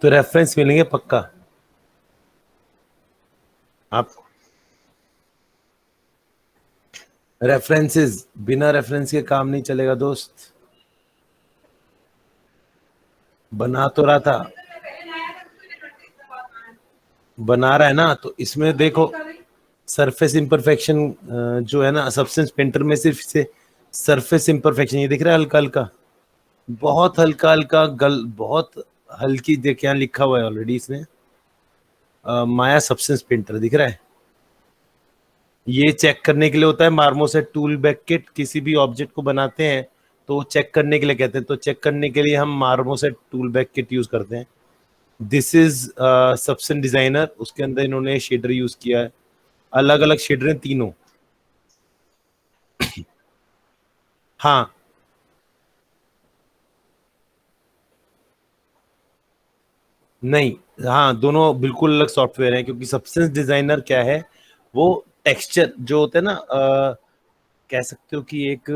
तो रेफरेंस मिलेंगे पक्का आप? रेफरेंसेस, बिना रेफरेंस के काम नहीं चलेगा दोस्त। बना तो रहा था, बना रहा है ना, तो इसमें देखो सरफेस इम्परफेक्शन जो है ना, सब्सटेंस पेंटर में सिर्फ से सरफेस इम्परफेक्शन ये दिख रहा है, हल्का हल्का, बहुत हल्का हल्का गल, बहुत हल्की। देख यहाँ लिखा हुआ है ऑलरेडी इसमें, माया सब्सटेंस पेंटर दिख रहा है। ये चेक करने के लिए होता है, मार्मोसेट टूल बैक किट किसी भी ऑब्जेक्ट को बनाते हैं तो चेक करने के लिए कहते हैं, तो चेक करने के लिए हम marmoset tool back kit use करते हैं। दिस इज सब्सटेंस डिजाइनर, उसके अंदर इन्होंने शेडर यूज किया है, अलग अलग शेडर हैं तीनों। हाँ। नहीं, हाँ दोनों बिल्कुल अलग सॉफ्टवेयर हैं, क्योंकि सब्सटेंस डिजाइनर क्या है, वो टेक्सचर जो होते हैं ना, कह सकते हो कि एक,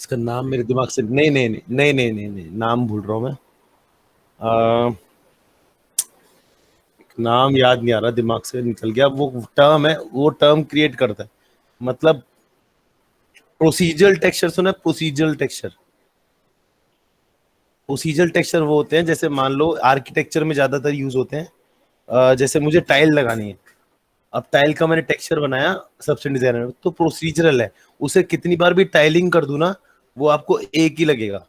इसका नाम मेरे दिमाग से नहीं नहीं नहीं नहीं नहीं नहीं नहीं, नाम भूल रहा हूँ मैं। अ, नाम याद नहीं आ रहा, दिमाग से निकल गया। वो टर्म है, वो टर्म क्रिएट करता है, मतलब प्रोसीजरल टेक्सचर सुना है? प्रोसीजरल टेक्सचर, प्रोसीजरल टेक्सचर वो होते हैं, जैसे मान लो आर्किटेक्चर में ज्यादातर यूज होते हैं। जैसे मुझे टाइल लगानी है, अब टाइल का मैंने टेक्सचर बनाया सबस्टेंस डिजाइनर में, तो प्रोसीजरल है। उसे कितनी बार भी टाइलिंग कर दूं ना, वो आपको एक ही लगेगा,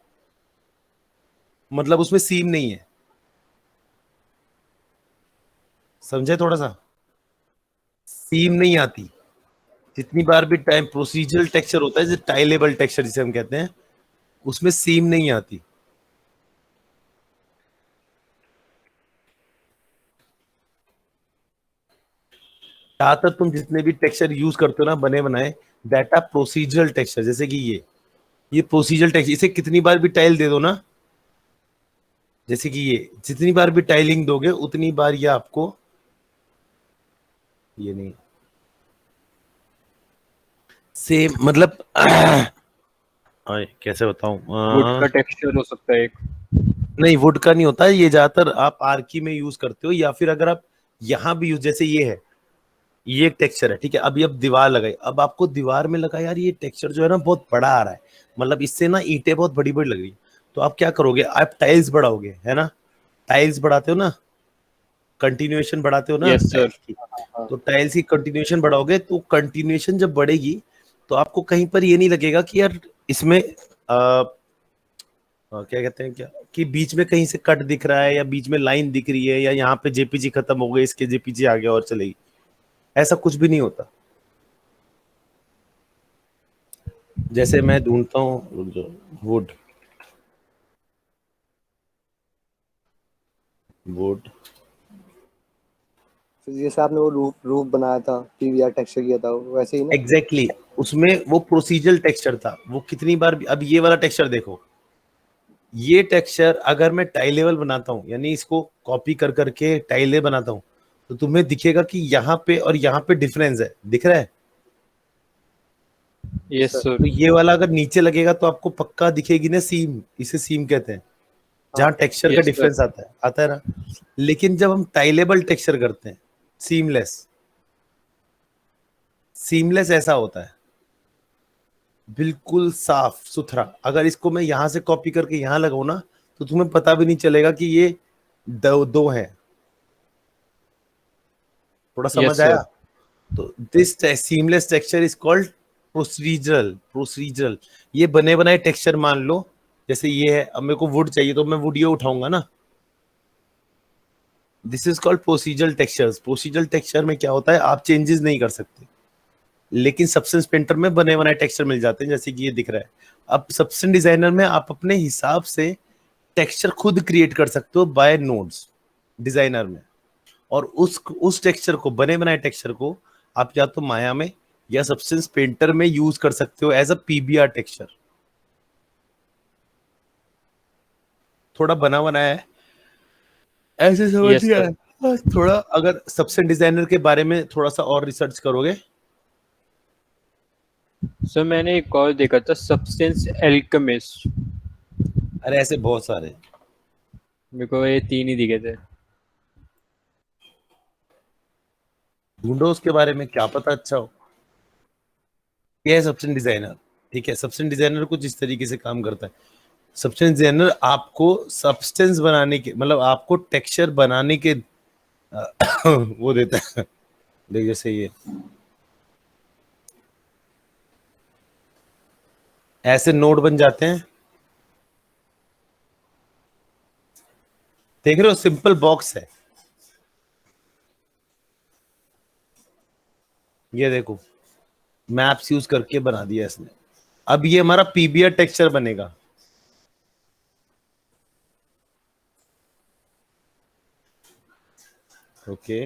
मतलब उसमें सीम नहीं है। समझे थोड़ा सा? सीम नहीं आती जितनी बार भी टाइम। प्रोसीजरल टेक्सचर होता है, जैसे टाइलेबल टेक्सचर जिसे हम कहते हैं, उसमें सीम नहीं आती। ज्यादातर तुम जितने भी टेक्सचर यूज करते हो ना बने बनाए, दैट आर प्रोसीजरल टेक्सचर। जैसे कि ये प्रोसीजरल टेक्सचर, इसे कितनी बार भी टाइल दे दो ना, जैसे कि ये जितनी बार भी टाइलिंग दोगे उतनी बार ये आपको, ये नहीं, सेम मतलब कैसे बताऊं, वुड का टेक्सचर हो सकता है एक। नहीं वुड का नहीं होता है ये, ज्यादातर आप आर्की में यूज करते हो, या फिर अगर आप यहाँ भी यूज, जैसे ये है, ये एक टेक्सचर है, ठीक है, अभी अब दीवार लगाई, अब आपको दीवार में लगा यार ये टेक्सचर जो है ना बहुत बड़ा आ रहा है, मतलब इससे ना ईंटें बहुत बड़ी बड़ी लग रही है, तो आप क्या करोगे, आप टाइल्स बढ़ाओगे, है ना, टाइल्स बढ़ाते हो ना, कंटिन्यूएशन बढ़ाते हो ना यस सर। टाइल्स की, तो टाइल्स की कंटिन्यूएशन बढ़ाओगे, तो कंटिन्यूएशन जब बढ़ेगी तो आपको कहीं पर ये नहीं लगेगा कि यार इसमें क्या कहते हैं क्या, कि बीच में कहीं से कट दिख रहा है, या बीच में लाइन दिख रही है, या यहाँ पे जेपीजी खत्म हो गई, इसके जेपीजी आगे और चलेगी, ऐसा कुछ भी नहीं होता। जैसे मैं ढूंढता हूँ वुड, वुड, फिर जैसे आपने वो रूफ रूफ बनाया था, पीवीआर टेक्सचर किया था, वैसे ही ना? एग्जैक्टली exactly, उसमें वो प्रोसीजरल टेक्सचर था, वो कितनी बार भी, अब ये वाला टेक्सचर देखो, ये टेक्सचर अगर मैं टाइल लेवल बनाता हूँ, यानी इसको कॉपी कर करके टाइले बनाता हूँ, तो तुम्हें दिखेगा कि यहाँ पे और यहाँ पे डिफरेंस है, दिख रहा है? Yes sir. सर। तो ये वाला अगर नीचे लगेगा तो आपको पक्का दिखेगी ना सीम, इसे सीम कहते हैं, हाँ। जहां टेक्सचर का यस सर। डिफरेंस आता है ना। लेकिन जब हम टाइलेबल टेक्सचर करते हैं, सीमलेस, सीमलेस ऐसा होता है, बिल्कुल साफ सुथरा, अगर इसको मैं यहां से कॉपी करके यहां लगाऊं ना, तो तुम्हें पता भी नहीं चलेगा कि ये दो है। थोड़ा समझ यस आया? सर। तो this seamless texture is called procedural, procedural. ये बने बनाए टेक्सचर मान लो, जैसे ये है, अब मेरे को वुड चाहिए तो मैं वुड ये उठाऊंगा ना, this is called procedural textures. Procedural texture में क्या होता है, आप चेंजेस नहीं कर सकते, लेकिन सब्सटेंस पेंटर में बने बनाए टेक्सचर मिल जाते हैं, जैसे कि ये दिख रहा है। अब सब्सटेंस डिजाइनर में आप अपने हिसाब से टेक्सचर खुद क्रिएट कर सकते हो बाय नोड्स डिजाइनर में, और उस टेक्सचर को, बने बनाए टेक्सचर को, आप या तो माया में या सब्सटेंस पेंटर में यूज कर सकते हो एज अ पीबीआर टेक्सचर। थोड़ा बना बनाया है, ऐसे समझ यस नहीं सर। आया। बस थोड़ा अगर सब्सटेंस डिजाइनर के बारे में थोड़ा सा और रिसर्च करोगे। सर मैंने एक और देखा था, सब्सटेंस एल्केमिस्ट। अरे ऐसे बहुत सारे हैं। मेरे को ये 3 ही दिखे थे। ढूंढो उसके बारे में, क्या पता अच्छा हो। ये है सब्सटेंस डिजाइनर, ठीक है, सब्सटेंस डिजाइनर कुछ इस तरीके से काम करता है। सब्सटेंस डिजाइनर आपको सब्सटेंस बनाने के, मतलब आपको टेक्सचर बनाने के वो देता है। देख जैसे ये ऐसे नोड बन जाते हैं, देख रहे हो, सिंपल बॉक्स है, ये देखो मैप्स यूज करके बना दिया इसने। अब ये हमारा पीबीआर टेक्सचर बनेगा। ओके,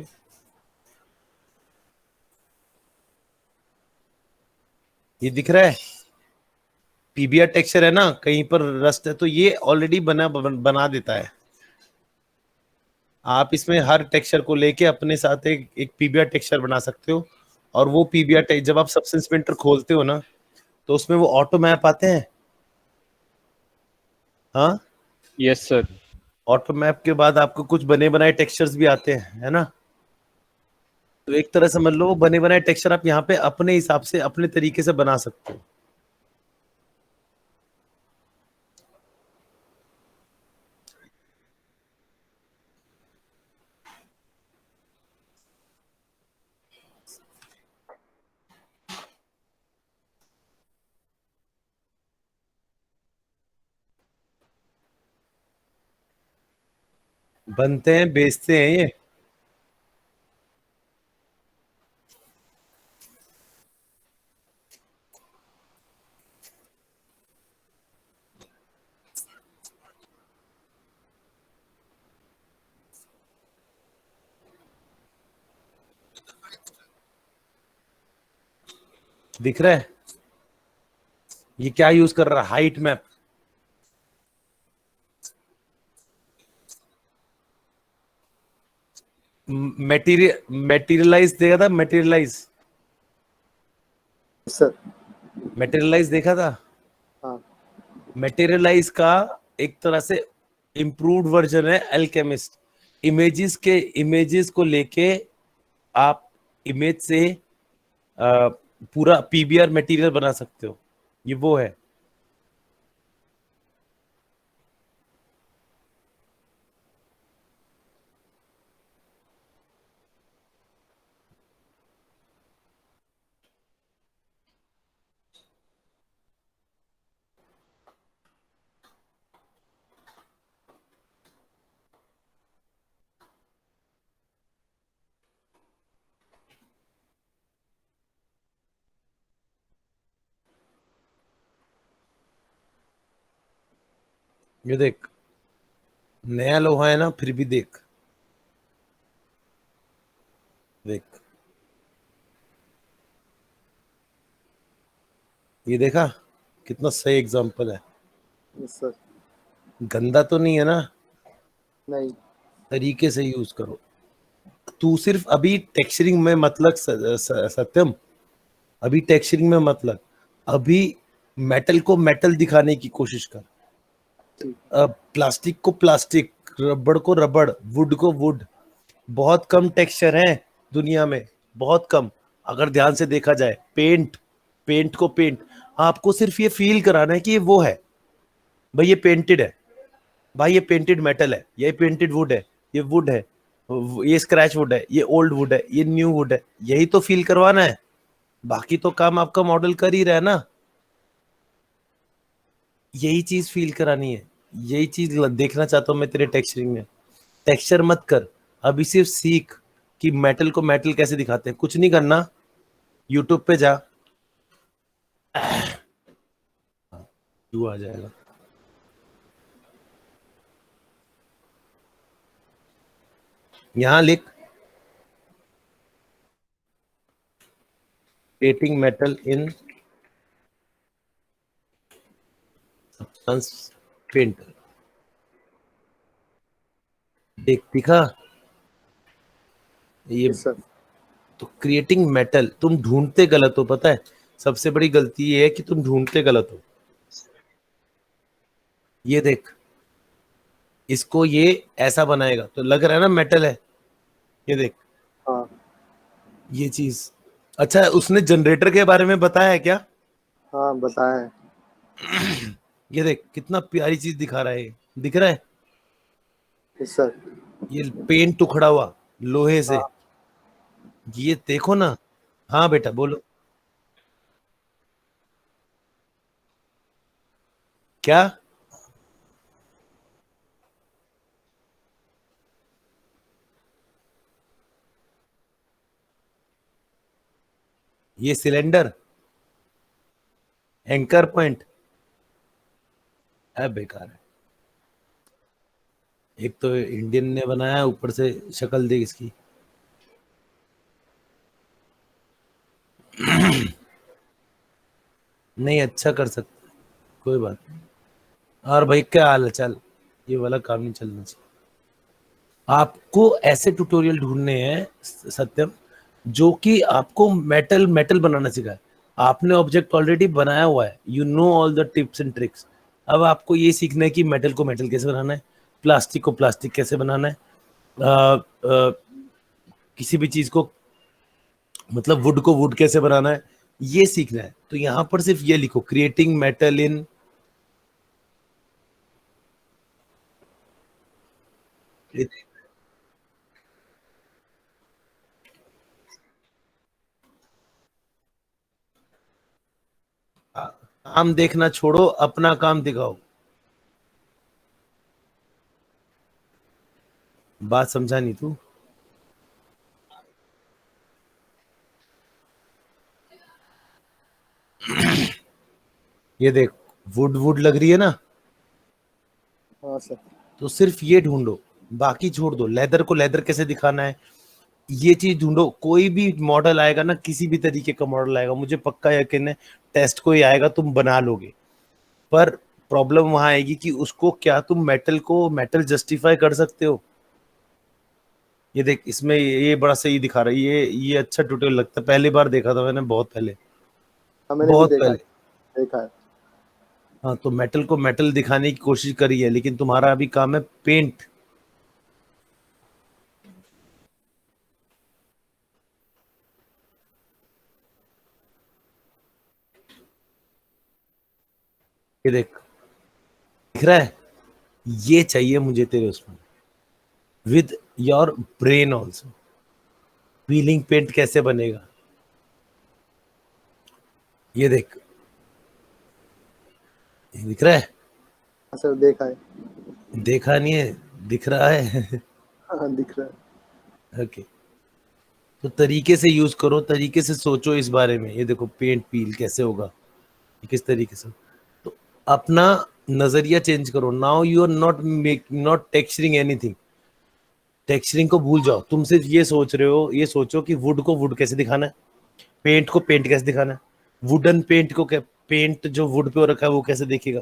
ये दिख रहा है, पीबीआर टेक्सचर है ना, कहीं पर रस्ट है तो ये ऑलरेडी बना देता है। आप इसमें हर टेक्सचर को लेके अपने साथ एक पीबीआर टेक्सचर बना सकते हो। और वो पीबीआर जब आप सबस्टेंस पेंटर खोलते हो ना, तो उसमें वो ऑटो मैप आते हैं। हाँ, यस सर। ऑटो मैप के बाद आपको कुछ बने बनाए टेक्सचर्स भी आते हैं, है ना। तो एक तरह समझ लो वो बने बनाए टेक्सचर आप यहाँ पे अपने हिसाब से अपने तरीके से बना सकते हो। बनते हैं, बेचते हैं ये। दिख रहा है ये क्या यूज कर रहा है? Height map. मेटीरियलाइज देखा था, मेटीरियलाइज। सर। मेटीरियलाइज देखा था। हाँ मेटीरियलाइज का एक तरह से इम्प्रूव्ड वर्जन है एल्केमिस्ट। इमेजेस को लेके आप इमेज से पूरा पीबीआर मटेरियल बना सकते हो। ये वो है। ये देख, नया लोहा है ना, फिर भी देख। देख, ये देखा, कितना सही एग्जांपल है। Yes sir. गंदा तो नहीं है ना। नहीं। तरीके से यूज करो। तू सिर्फ अभी टेक्सचरिंग में मत लग सत्यम। अभी टेक्सचरिंग में मत लग। अभी मेटल को मेटल दिखाने की कोशिश कर। ठीक। प्लास्टिक को प्लास्टिक, रबड़ को रबड़, वुड को वुड। बहुत कम टेक्सचर है दुनिया में, बहुत कम। अगर ध्यान से देखा जाए, पेंट को पेंट, आपको सिर्फ ये फील कराना है कि ये वो है। भाई ये पेंटेड है, भाई ये पेंटेड मेटल है, ये पेंटेड वुड है, ये वुड है, ये स्क्रैच वुड है, ये ओल्ड वुड है, ये न्यू वुड है। यही तो फील करवाना है। बाकी तो काम आपका मॉडल कर ही रहा है ना। यही चीज फील करानी है। यही चीज देखना चाहता हूं मैं तेरे टेक्सचरिंग में। टेक्सचर मत कर, अभी सिर्फ सीख कि मेटल को मेटल कैसे दिखाते हैं। कुछ नहीं करना, यूट्यूब पे जा, तू आ जाएगा। यहां लिख creating metal in substance painter। देख, दिखा ये। Yes sir. तो क्रिएटिंग मेटल, तुम ढूंढते गलत हो, पता है। सबसे बड़ी गलती ये है कि तुम ढूंढते गलत हो। ये देख, इसको ये ऐसा बनाएगा तो लग रहा है ना मेटल है। ये देख, हाँ ये चीज। अच्छा, उसने जनरेटर के बारे में बताया है क्या? हाँ बताया है। ये देख कितना प्यारी चीज दिखा रहा है ये। दिख रहा है? Yes sir. ये पेंट उखड़ा हुआ लोहे से। हाँ ये देखो ना। हाँ बेटा बोलो। क्या? ये सिलेंडर, एंकर पॉइंट है, बेकार है। एक तो इंडियन ने बनाया, ऊपर से शक्ल देख इसकी। नहीं, अच्छा कर सकते, कोई बात नहीं। और भाई क्या हाल है? चल, ये वाला काम नहीं चलना चाहिए। आपको ऐसे ट्यूटोरियल ढूंढने हैं सत्यम, जो कि आपको मेटल मेटल बनाना सिखाए। आपने ऑब्जेक्ट ऑलरेडी बनाया हुआ है, you know all the tips and tricks. अब आपको ये सीखना है कि मेटल को मेटल कैसे बनाना है, प्लास्टिक को प्लास्टिक कैसे बनाना है, किसी भी चीज को मतलब वुड को वुड कैसे बनाना है, ये सीखना है। तो यहां पर सिर्फ ये लिखो, क्रिएटिंग मेटल इन, काम देखना छोड़ो, अपना काम दिखाओ। बात समझा नहीं तू? ये देख, वुड वुड लग रही है ना, हाँ सर। तो सिर्फ ये ढूंढो, बाकी छोड़ दो। लेदर को लेदर कैसे दिखाना है, ये चीज ढूंढो। कोई भी मॉडल आएगा ना, किसी भी तरीके का मॉडल आएगा, मुझे पक्का यकीन है टेस्ट कोई आएगा तुम बना लोगे। पर प्रॉब्लम वहां आएगी कि उसको क्या तुम मेटल को मेटल जस्टिफाई कर सकते हो। ये देख, इसमें ये बड़ा सही दिखा रहा है, ये अच्छा ट्यूटोरियल लगता है, पहली बार देखा था मैंने, बहुत पहले, हाँ मैंने भी बहुत देखा है, पहले। देखा है। हाँ, तो मेटल को मेटल दिखाने की कोशिश करी है, लेकिन तुम्हारा अभी काम है पेंट। ये देख, दिख रहा है, ये चाहिए मुझे तेरे उसमें, with your brain also. Wheeling paint कैसे बनेगा, ये देख, ये दिख रहा है? हाँ सर देखा है। देखा नहीं है, दिख रहा है। हाँ दिख रहा है। ओके, तो तरीके से यूज करो, तरीके से सोचो इस बारे में। ये देखो, पेंट पील कैसे होगा, ये किस तरीके से। तो अपना नजरिया चेंज करो। Now you are not texturing anything. Texturing को भूल जाओ, तुम सिर्फ ये सोच रहे हो, ये सोचो कि वुड को वुड कैसे दिखाना है, पेंट को पेंट कैसे दिखाना है, वुडन पेंट को पेंट जो वुड पे हो रखा है वो कैसे देखेगा।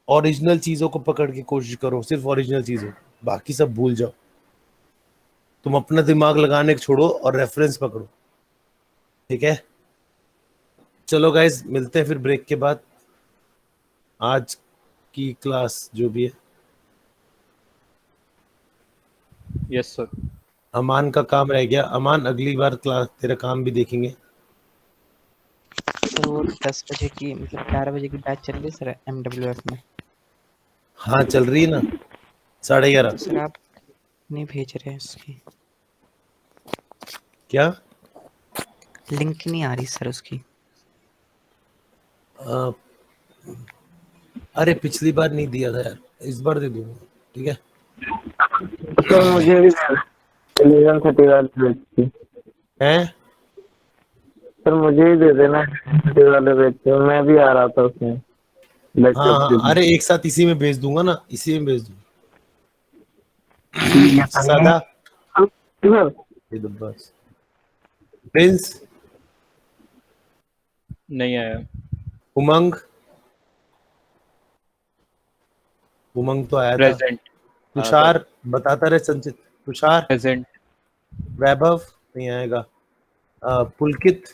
ओरिजिनल चीजों को पकड़ के कोशिश करो, सिर्फ ओरिजिनल चीजों, बाकी सब भूल जाओ। तुम अपना दिमाग लगाने को छोड़ो और रेफरेंस पकड़ो, ठीक है? चलो गाइज, मिलते हैं फिर ब्रेक के बाद। आज की क्लास जो भी है, यस सर। अमान का काम रह गया। अमान, अगली बार क्लास तेरा काम भी देखेंगे। सर वो 10 बजे की मतलब 11 बजे की बैच चल रही है सर MWF में। हाँ, चल रही है ना, तो 11:30। सर आप नहीं भेज रहे हैं उसकी क्या? लिंक नहीं आ रही सर उसकी। आ, अरे पिछली बार नहीं दिया था यार, इस बार दे दूंगा, ठीक है? तो मुझे भी 11:30 वाले बैच की, हैं? सर मुझे ही दे देना 11:30 वाले बैच की, मैं भी आ रहा था उसमें हाँ लैपटॉप हाँ, के। अरे एक साथ इसी में भेज दूंगा ना, इसी में भेज दूंगा। ठीक है सर। सादा, सर ये दो बस। प्रिंस, नहीं आया। उमंग, उमंग तो आया था। प्रेजेंट। तुषार, बताता रहे संचित। तुषार, प्रेजेंट। वैभव नहीं आएगा। पुलकित,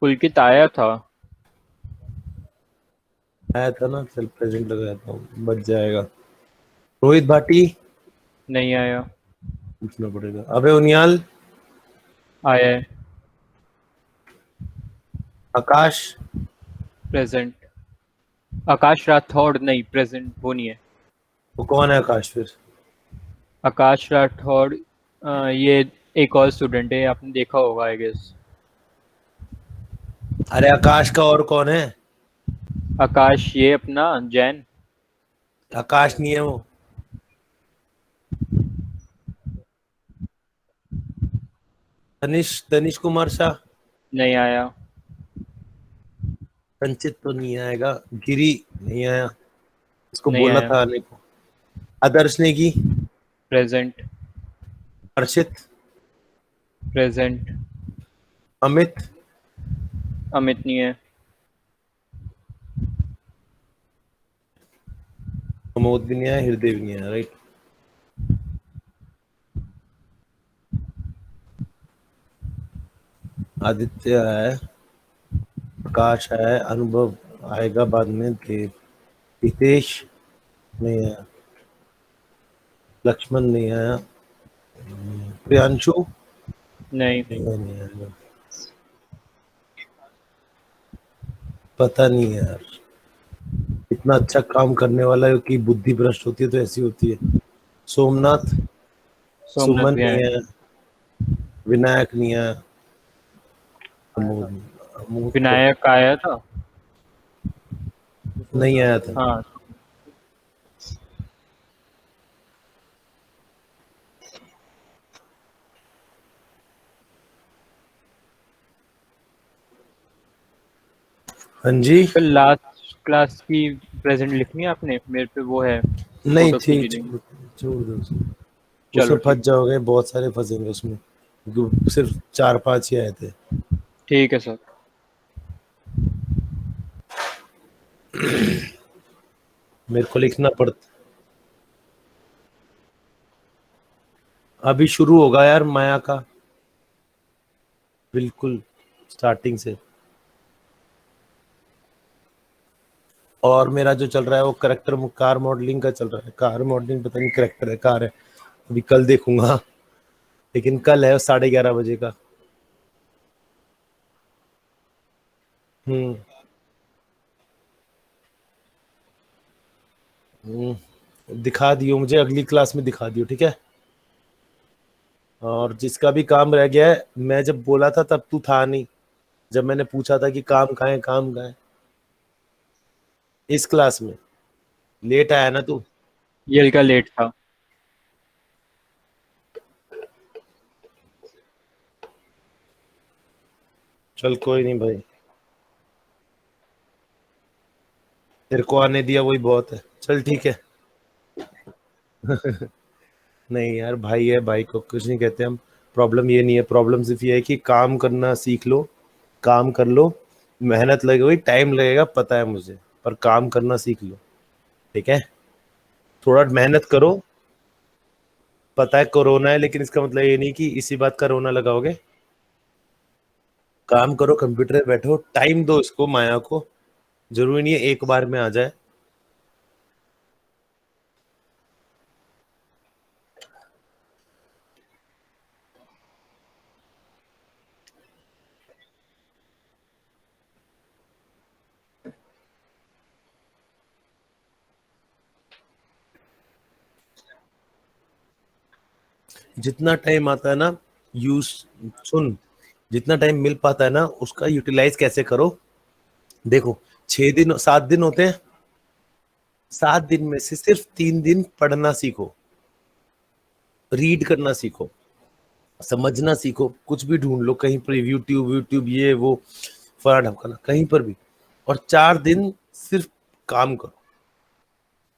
पुलकित आया था। आया था ना, चल प्रेजेंट लगाया था, बच जाएगा। रोहित भाटी, नहीं आया। पूछना पड़ेगा। अबे उनियाल, आया है। आकाश, प्रेजेंट। आकाश राठौड़ नहीं, प्रेजेंट वो नहीं है। वो कौन है आकाश फिर? आकाश राठौड़ ये एक और स्टूडेंट है, आपने देखा होगा आई गेस। अरे आकाश का और कौन है? आकाश ये अपना जैन। आकाश नहीं है वो। तनिष कुमार शाह, नहीं आया। संचित तो नहीं आएगा। गिरी नहीं आया, इसको नहीं बोला आया। था आने को। आदर्श नेगी, प्रेजेंट। हर्षित, प्रेजेंट। अमित, अमित नहीं है। प्रमोद भी नहीं आया, हृदय भी नहीं आया, राइट। आदित्य है, प्रकाश है, अनुभव आएगा बाद में, देव, हितेश नहीं आया, लक्ष्मण नहीं आया, प्रियांशु नहीं नहीं आया, पता नहीं यार। इतना अच्छा काम करने वाला है कि बुद्धि भ्रष्ट होती है तो ऐसी होती है। सोमनाथ, सोमनाथ सुमन भी नहीं आए। है, विनायक नहीं है, अमोद विनायक आया था। नहीं आया था। हाँ हाँ जी, कल लास्ट क्लास की प्रेजेंट लिखनी है आपने, मेरे पे वो है नहीं फोटो ठीक, खींचनी। छोड़ दो उसे। चलो उसमें फंस ठीक, जाओगे, बहुत सारे फंसेंगे उसमें, क्योंकि सिर्फ 4-5 ही आए थे। ठीक है सर। मेरे को लिखना पड़ता, अभी शुरू होगा यार माया का, बिल्कुल स्टार्टिंग से। और मेरा जो चल रहा है वो करेक्टर कार मॉडलिंग का चल रहा है। कार मॉडलिंग पता नहीं करेक्टर है कार है, अभी कल देखूंगा, लेकिन कल है 11:30 बजे का। हम्म दिखा दियो मुझे, अगली क्लास में दिखा दियो, ठीक है। और जिसका भी काम रह गया है, मैं जब बोला था तब तू था नहीं, जब मैंने पूछा था कि काम कहाँ है, काम कहाँ है, इस क्लास में लेट आया ना तू। ये का लेट था। चल कोई नहीं भाई, तेरे को आने दिया वही बहुत है, चल ठीक है। नहीं यार, भाई है, भाई को कुछ नहीं कहते हम। प्रॉब्लम ये नहीं है, प्रॉब्लम सिर्फ ये है कि काम करना सीख लो, काम कर लो, मेहनत लगेगी, टाइम लगेगा पता है मुझे, पर काम करना सीख लो, ठीक है। थोड़ा मेहनत करो, पता है कोरोना है, लेकिन इसका मतलब ये नहीं कि इसी बात का रोना लगाओगे। काम करो, कंप्यूटर पे बैठो, टाइम दो इसको, माया को, जरूरी नहीं है एक बार में आ जाए। जितना टाइम आता है ना, यूज, सुन, जितना टाइम मिल पाता है ना उसका यूटिलाइज कैसे करो। देखो, 6 दिन 7 दिन होते हैं, 7 दिन में से सिर्फ 3 दिन पढ़ना सीखो, रीड करना सीखो, समझना सीखो, कुछ भी ढूंढ लो कहीं पर, यूट्यूब यूट्यूब ये वो फला ढमकाना कहीं पर भी, और 4 दिन सिर्फ काम करो।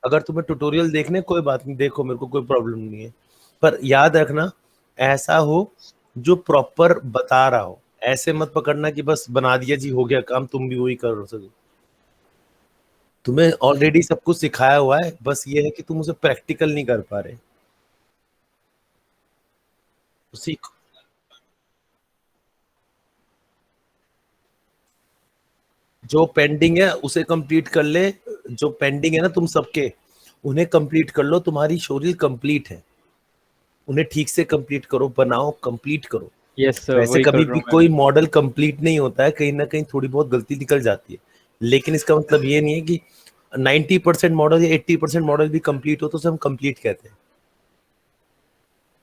अगर तुम्हें ट्यूटोरियल देखने कोई बात नहीं, देखो, मेरे को कोई प्रॉब्लम नहीं है, पर याद रखना ऐसा हो जो प्रॉपर बता रहा हो, ऐसे मत पकड़ना कि बस बना दिया जी हो गया काम, तुम भी वही कर सको। तुम्हें ऑलरेडी सब कुछ सिखाया हुआ है, बस ये है कि तुम उसे प्रैक्टिकल नहीं कर पा रहे, तो सीखो। जो पेंडिंग है उसे कंप्लीट कर ले, जो पेंडिंग है ना तुम सबके, उन्हें कंप्लीट कर लो, तुम्हारी शोरील कंप्लीट है, उन्हें ठीक से कंप्लीट करो, बनाओ, कंप्लीट करो। यस सर, वैसे वही कर कभी रहा भी हूँ मैं कोई भी। मॉडल कंप्लीट नहीं होता है, कहीं ना कहीं थोड़ी बहुत गलती निकल जाती है, लेकिन इसका मतलब ये नहीं है कि 90% मॉडल या 80% मॉडल भी कंप्लीट हो तो उसे हम कंप्लीट कहते हैं,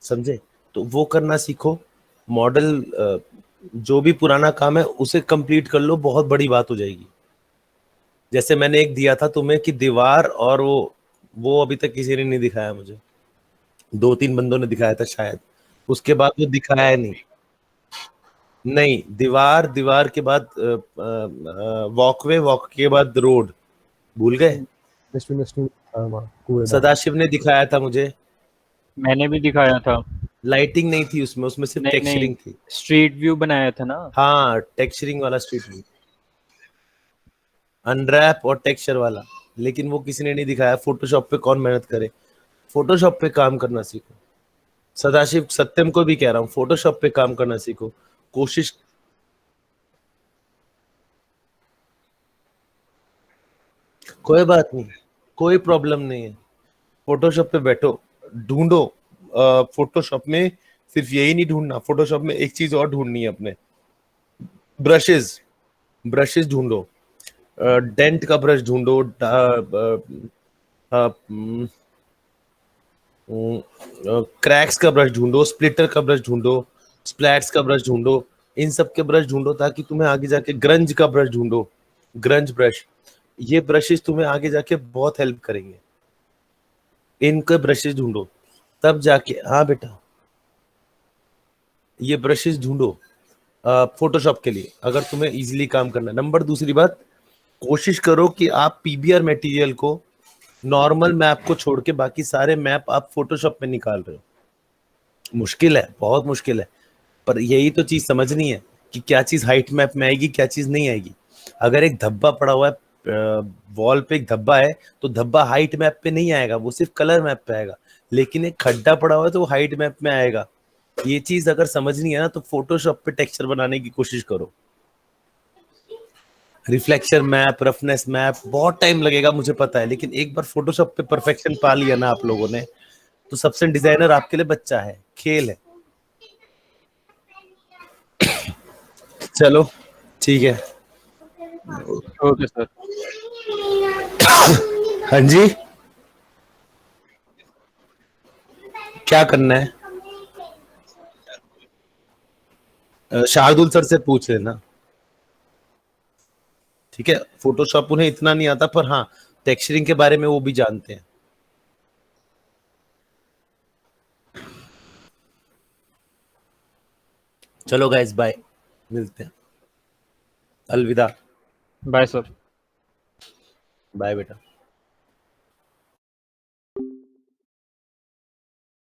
समझे। तो वो करना सीखो, मॉडल जो भी पुराना काम है उसे कंप्लीट कर लो, बहुत बड़ी बात हो जाएगी। जैसे मैंने एक दिया था तुम्हें कि दीवार, और वो अभी तक किसी ने नहीं दिखाया मुझे, 2-3 बंदों ने दिखाया था शायद, उसके बाद वो दिखाया है नहीं। नहीं, दीवार, दीवार के बाद वॉकवे, वॉक के बाद रोड, भूल गए। सदाशिव ने दिखाया था मुझे, मैंने भी दिखाया था। लाइटिंग नहीं थी उसमें, उसमें सिर्फ नहीं नहीं, टेक्सचरिंग थी। स्ट्रीट व्यू बनाया था ना। हाँ, टेक्सचरिंग वाला स्ट्रीट व्यू, अनरैप और टेक्सचर वाला। लेकिन वो किसी ने नहीं दिखाया। फोटोशॉप पे कौन मेहनत करे? फोटोशॉप पे काम करना सीखो। सदाशिव सत्यम को भी कह रहा हूँ, फोटोशॉप पे काम करना सीखो। कोशिश, कोई बात नहीं, कोई प्रॉब्लम नहीं है। फोटोशॉप पे बैठो, ढूंढो। फोटोशॉप में सिर्फ यही नहीं ढूंढना, फोटोशॉप में एक चीज और ढूंढनी है अपने, ब्रशेस। ब्रशेस ढूंढो, डेंट का ब्रश ढूंढो, क्रैक्स का ब्रश ढूंढो, स्प्लिटर का ब्रश ढूंढो, स्प्लैट्स का ब्रश ढूंढो। इन सब के ब्रश ढूंढो ताकि तुम्हें आगे जाके, ग्रंज का ब्रश ढूंढो, ग्रंज ब्रश। ये ब्रशेस तुम्हें आगे जाके बहुत हेल्प करेंगे। इनके ब्रशेस ढूंढो, तब जाके। हाँ बेटा, ये ब्रशेस ढूंढो फोटोशॉप के लिए, अगर तुम्हें इजीली काम करना है। नंबर दूसरी बात, कोशिश करो कि आप पीबीआर मटेरियल को, नॉर्मल मैप को छोड़ के बाकी सारे मैप आप फोटोशॉप में निकाल रहे हो। मुश्किल है, बहुत मुश्किल है, पर यही तो चीज समझनी है कि क्या चीज हाइट मैप में आएगी, क्या चीज नहीं आएगी। अगर एक धब्बा पड़ा हुआ है, वॉल पे एक धब्बा है, तो धब्बा हाइट मैप पे नहीं आएगा, वो सिर्फ कलर मैप पे आएगा। लेकिन एक खड्डा पड़ा हुआ है तो वो हाइट मैप में आएगा। ये चीज अगर समझनी है ना, तो फोटोशॉप पे टेक्सचर बनाने की कोशिश करो। रिफ्लेक्शन मैप, रफनेस मैप, बहुत टाइम लगेगा मुझे पता है, लेकिन एक बार फोटोशॉप पे परफेक्शन पा लिया ना आप लोगों ने, तो सबसे डिजाइनर आपके लिए बच्चा है, खेल है। चलो ठीक है। Okay sir. हाँ जी, क्या करना है? शार्दुल सर से पूछ लेना, ठीक है। फोटोशॉप उन्हें इतना नहीं आता, पर हाँ टेक्सचरिंग के बारे में वो भी जानते हैं। चलो गाइस, बाय, मिलते हैं। अलविदा। Bye sir. बाय बेटा।